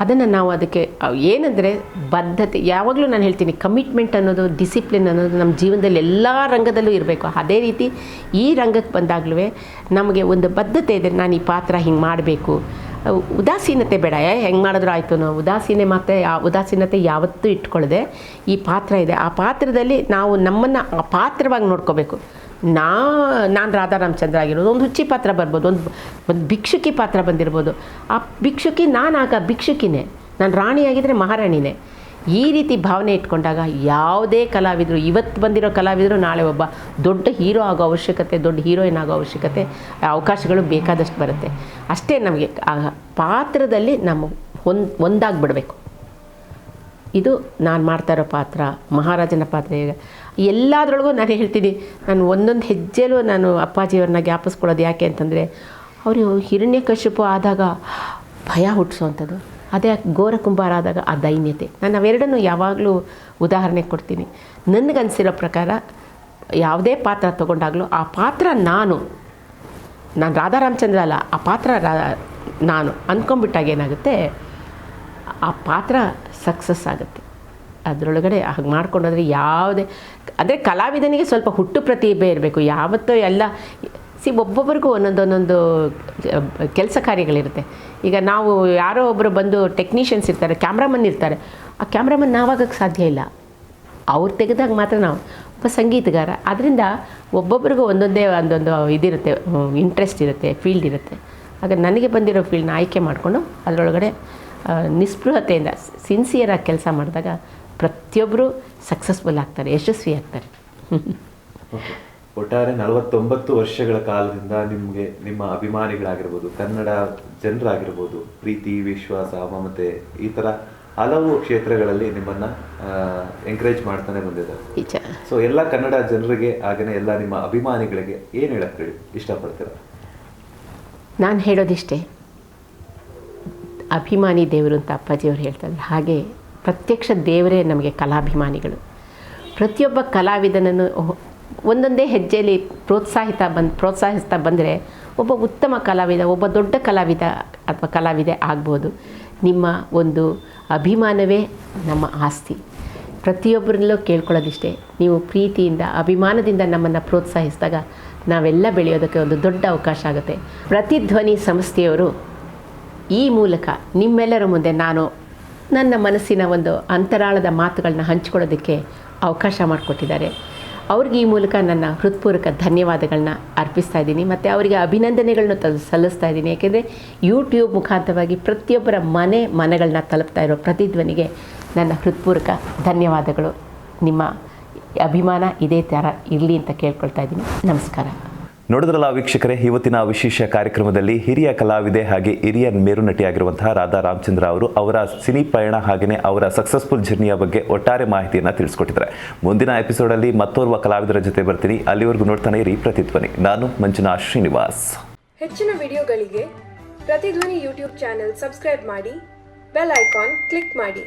ಅದನ್ನು ನಾವು ಅದಕ್ಕೆ ಏನಂದರೆ ಬದ್ಧತೆ, ಯಾವಾಗಲೂ ನಾನು ಹೇಳ್ತೀನಿ, ಕಮಿಟ್ಮೆಂಟ್ ಅನ್ನೋದು, ಡಿಸಿಪ್ಲಿನ್ ಅನ್ನೋದು ನಮ್ಮ ಜೀವನದಲ್ಲಿ ಎಲ್ಲ ರಂಗದಲ್ಲೂ ಇರಬೇಕು. ಅದೇ ರೀತಿ ಈ ರಂಗಕ್ಕೆ ಬಂದಾಗಲೂ ನಮಗೆ ಒಂದು ಬದ್ಧತೆ ಇದೆ. ನಾನು ಈ ಪಾತ್ರ ಹಿಂಗೆ ಮಾಡಬೇಕು, ಉದಾಸೀನತೆ ಬೇಡ. ಹೆಂಗೆ ಮಾಡಿದ್ರು ಆಯಿತು, ನಾವು ಉದಾಸೀನತೆ ಯಾವತ್ತೂ ಇಟ್ಕೊಳ್ಳದೆ ಈ ಪಾತ್ರ ಇದೆ, ಆ ಪಾತ್ರದಲ್ಲಿ ನಾವು ನಮ್ಮನ್ನು ಆ ಪಾತ್ರವಾಗಿ ನೋಡ್ಕೋಬೇಕು. ನಾನು ರಾಧಾ ರಾಮಚಂದ್ರ ಆಗಿರೋದು, ಒಂದು ಹುಚ್ಚಿ ಪಾತ್ರ ಬರ್ಬೋದು, ಒಂದು ಭಿಕ್ಷುಕಿ ಪಾತ್ರ ಬಂದಿರ್ಬೋದು. ಆ ಭಿಕ್ಷುಕಿ ಭಿಕ್ಷುಕಿನೇ, ನಾನು ರಾಣಿಯಾಗಿದ್ದರೆ ಮಹಾರಾಣಿನೇ. ಈ ರೀತಿ ಭಾವನೆ ಇಟ್ಕೊಂಡಾಗ ಯಾವುದೇ ಕಲಾವಿದರು, ಇವತ್ತು ಬಂದಿರೋ ಕಲಾವಿದರು ನಾಳೆ ಒಬ್ಬ ದೊಡ್ಡ ಹೀರೋ ಆಗೋ ಅವಶ್ಯಕತೆ, ದೊಡ್ಡ ಹೀರೋಯಿನ್ ಆಗೋ ಅವಶ್ಯಕತೆ, ಅವಕಾಶಗಳು ಬೇಕಾದಷ್ಟು ಬರುತ್ತೆ. ಅಷ್ಟೇ ನಮಗೆ ಆ ಪಾತ್ರದಲ್ಲಿ ನಮ್ಮ ಒಂದಾಗಿಬಿಡಬೇಕು. ಇದು ನಾನು ಮಾಡ್ತಾ ಇರೋ ಪಾತ್ರ, ಮಹಾರಾಜನ ಪಾತ್ರ. ಈಗ ಎಲ್ಲದರೊಳಗೂ ನಾನು ಹೇಳ್ತೀನಿ, ನಾನು ಒಂದೊಂದು ಹೆಜ್ಜೆಲೂ ನಾನು ಅಪ್ಪಾಜಿಯವ್ರನ್ನ ಜ್ಞಾಪಿಸ್ಕೊಳ್ಳೋದು ಯಾಕೆ ಅಂತಂದರೆ, ಅವರು ಹಿರಣ್ಯಕಶಿಪು ಆದಾಗ ಭಯ ಹುಟ್ಟಿಸೋವಂಥದ್ದು, ಅದೇ ಘೋರ ಕುಂಬಾರ ಆದಾಗ ಆ ದೈನ್ಯತೆ. ನಾನು ಅವೆರಡನ್ನು ಯಾವಾಗಲೂ ಉದಾಹರಣೆ ಕೊಡ್ತೀನಿ. ನನಗನ್ಸಿರೋ ಪ್ರಕಾರ ಯಾವುದೇ ಪಾತ್ರ ತೊಗೊಂಡಾಗಲೂ ಆ ಪಾತ್ರ ನಾನು ರಾಧಾ ರಾಮಚಂದ್ರ ಅಲ್ಲ, ಆ ಪಾತ್ರ ನಾನು ಅಂದ್ಕೊಂಡ್ಬಿಟ್ಟಾಗ ಏನಾಗುತ್ತೆ, ಆ ಪಾತ್ರ ಸಕ್ಸಸ್ ಆಗುತ್ತೆ. ಅದರೊಳಗಡೆ ಹಾಗೆ ಮಾಡ್ಕೊಂಡೋದ್ರೆ ಯಾವುದೇ ಅಂದರೆ ಕಲಾವಿದನಿಗೆ ಸ್ವಲ್ಪ ಹುಟ್ಟು ಪ್ರತಿಭೆ ಇರಬೇಕು. ಯಾವತ್ತೋ ಎಲ್ಲ ಒಬ್ಬೊಬ್ಬರಿಗೂ ಒಂದೊಂದು ಕೆಲಸ ಕಾರ್ಯಗಳಿರುತ್ತೆ. ಈಗ ನಾವು ಯಾರೋ ಒಬ್ಬರು ಬಂದು ಟೆಕ್ನಿಷಿಯನ್ಸ್ ಇರ್ತಾರೆ, ಕ್ಯಾಮ್ರಾಮನ್ ಇರ್ತಾರೆ, ಆ ಕ್ಯಾಮ್ರಾಮನ್ ನಾವಾಗಕ್ಕೆ ಸಾಧ್ಯ ಇಲ್ಲ, ಅವ್ರು ತೆಗೆದಾಗ ಮಾತ್ರ ನಾವು. ಒಬ್ಬ ಸಂಗೀತಗಾರ, ಅದರಿಂದ ಒಬ್ಬೊಬ್ರಿಗೂ ಒಂದೊಂದು ಇದಿರುತ್ತೆ, ಇಂಟ್ರೆಸ್ಟ್ ಇರುತ್ತೆ, ಫೀಲ್ಡ್ ಇರುತ್ತೆ. ಆಗ ನನಗೆ ಬಂದಿರೋ ಫೀಲ್ಡ್ನ ಆಯ್ಕೆ ಮಾಡಿಕೊಂಡು ಅದರೊಳಗಡೆ ನಿಸ್ಪೃಹತೆಯಿಂದ ಸಿನ್ಸಿಯರಾಗಿ ಕೆಲಸ ಮಾಡಿದಾಗ ಪ್ರತಿಯೊಬ್ಬರು ಸಕ್ಸಸ್ಫುಲ್ ಆಗ್ತಾರೆ, ಯಶಸ್ವಿ ಆಗ್ತಾರೆ. ಒಟ್ಟಾರೆ 49 ವರ್ಷಗಳ ಕಾಲದಿಂದ ನಿಮಗೆ ನಿಮ್ಮ ಅಭಿಮಾನಿಗಳಾಗಿರ್ಬೋದು, ಕನ್ನಡ ಜನರಾಗಿರ್ಬೋದು, ಪ್ರೀತಿ, ವಿಶ್ವಾಸ, ಮಮತೆ, ಈ ಥರ ಹಲವು ಕ್ಷೇತ್ರಗಳಲ್ಲಿ ನಿಮ್ಮನ್ನು ಎಂಕರೇಜ್ ಮಾಡ್ತಾನೆ ಬಂದಿದ್ದಾರೆ. ಸೊ ಎಲ್ಲ ಕನ್ನಡ ಜನರಿಗೆ ಹಾಗೆಯೇ ಎಲ್ಲ ನಿಮ್ಮ ಅಭಿಮಾನಿಗಳಿಗೆ ಏನು ಹೇಳಕ್ಕೆ ಇಷ್ಟಪಡ್ತೀರಾ? ನಾನು ಹೇಳೋದಿಷ್ಟೇ, ಅಭಿಮಾನಿ ದೇವರು ಅಂತ ಅಪ್ಪಾಜಿಯವರು ಹೇಳ್ತಾರೆ. ಹಾಗೆ ಪ್ರತ್ಯಕ್ಷ ದೇವರೇ ನಮಗೆ ಕಲಾಭಿಮಾನಿಗಳು. ಪ್ರತಿಯೊಬ್ಬ ಕಲಾವಿದನನ್ನು ಒಂದೊಂದೇ ಹೆಜ್ಜೆಯಲ್ಲಿ ಪ್ರೋತ್ಸಾಹಿಸ್ತಾ ಬಂದರೆ ಒಬ್ಬ ಉತ್ತಮ ಕಲಾವಿದ, ಒಬ್ಬ ದೊಡ್ಡ ಕಲಾವಿದ ಅಥವಾ ಕಲಾವಿದೆ ಆಗ್ಬೋದು. ನಿಮ್ಮ ಒಂದು ಅಭಿಮಾನವೇ ನಮ್ಮ ಆಸ್ತಿ. ಪ್ರತಿಯೊಬ್ಬರಲ್ಲೂ ಕೇಳ್ಕೊಳ್ಳೋದಿಷ್ಟೇ, ನೀವು ಪ್ರೀತಿಯಿಂದ, ಅಭಿಮಾನದಿಂದ ನಮ್ಮನ್ನು ಪ್ರೋತ್ಸಾಹಿಸಿದಾಗ ನಾವೆಲ್ಲ ಬೆಳೆಯೋದಕ್ಕೆ ಒಂದು ದೊಡ್ಡ ಅವಕಾಶ ಆಗುತ್ತೆ. ಪ್ರತಿಧ್ವನಿ ಸಂಸ್ಥೆಯವರು ಈ ಮೂಲಕ ನಿಮ್ಮೆಲ್ಲರ ಮುಂದೆ ನಾನು ನನ್ನ ಮನಸ್ಸಿನ ಒಂದು ಅಂತರಾಳದ ಮಾತುಗಳನ್ನ ಹಂಚ್ಕೊಳ್ಳೋದಕ್ಕೆ ಅವಕಾಶ ಮಾಡಿಕೊಟ್ಟಿದ್ದಾರೆ. ಅವ್ರಿಗೆ ಈ ಮೂಲಕ ನನ್ನ ಹೃತ್ಪೂರ್ವಕ ಧನ್ಯವಾದಗಳನ್ನ ಅರ್ಪಿಸ್ತಾ ಇದ್ದೀನಿ ಮತ್ತು ಅವರಿಗೆ ಅಭಿನಂದನೆಗಳನ್ನ ಸಲ್ಲಿಸ್ತಾ ಇದ್ದೀನಿ. ಏಕೆಂದರೆ ಯೂಟ್ಯೂಬ್ ಮುಖಾಂತರವಾಗಿ ಪ್ರತಿಯೊಬ್ಬರ ಮನೆಗಳನ್ನ ತಲುಪ್ತಾ ಇರೋ ಪ್ರತಿಧ್ವನಿಗೆ ನನ್ನ ಹೃತ್ಪೂರ್ವಕ ಧನ್ಯವಾದಗಳು. ನಿಮ್ಮ ಅಭಿಮಾನ ಇದೇ ಥರ ಇರಲಿ ಅಂತ ಕೇಳ್ಕೊಳ್ತಾ ಇದ್ದೀನಿ. ನಮಸ್ಕಾರ. ನೋಡಿದ್ರಲ್ಲ ವೀಕ್ಷಕರೇ, ಇವತ್ತಿನ ವಿಶೇಷ ಕಾರ್ಯಕ್ರಮದಲ್ಲಿ ಹಿರಿಯ ಕಲಾವಿದೆ ಹಾಗೆ ಹಿರಿಯ ಮೇರು ನಟಿಯಾಗಿರುವಂತಹ ರಾಧಾ ರಾಮಚಂದ್ರ ಅವರು ಅವರ ಸಿನಿ ಪಯಣ ಹಾಗೆಯೇ ಅವರ ಸಕ್ಸಸ್ಫುಲ್ ಜರ್ನಿಯ ಬಗ್ಗೆ ಒಟ್ಟಾರೆ ಮಾಹಿತಿಯನ್ನು ತಿಳಿಸ್ಕೊಟ್ಟಿದ್ದಾರೆ. ಮುಂದಿನ ಎಪಿಸೋಡಲ್ಲಿ ಮತ್ತೋರ್ವ ಕಲಾವಿದರ ಜೊತೆ ಬರ್ತೀನಿ. ಅಲ್ಲಿವರೆಗೂ ನೋಡ್ತಾನೆ ಇರಿ ಪ್ರತಿಧ್ವನಿ. ನಾನು ಮಂಜುನಾಥ್ ಶ್ರೀನಿವಾಸ್. ಹೆಚ್ಚಿನ ವಿಡಿಯೋಗಳಿಗೆ ಪ್ರತಿಧ್ವನಿ ಯೂಟ್ಯೂಬ್ ಚಾನೆಲ್ ಸಬ್ಸ್ಕ್ರೈಬ್ ಮಾಡಿ, ಬೆಲ್ ಐಕಾನ್ ಕ್ಲಿಕ್ ಮಾಡಿ.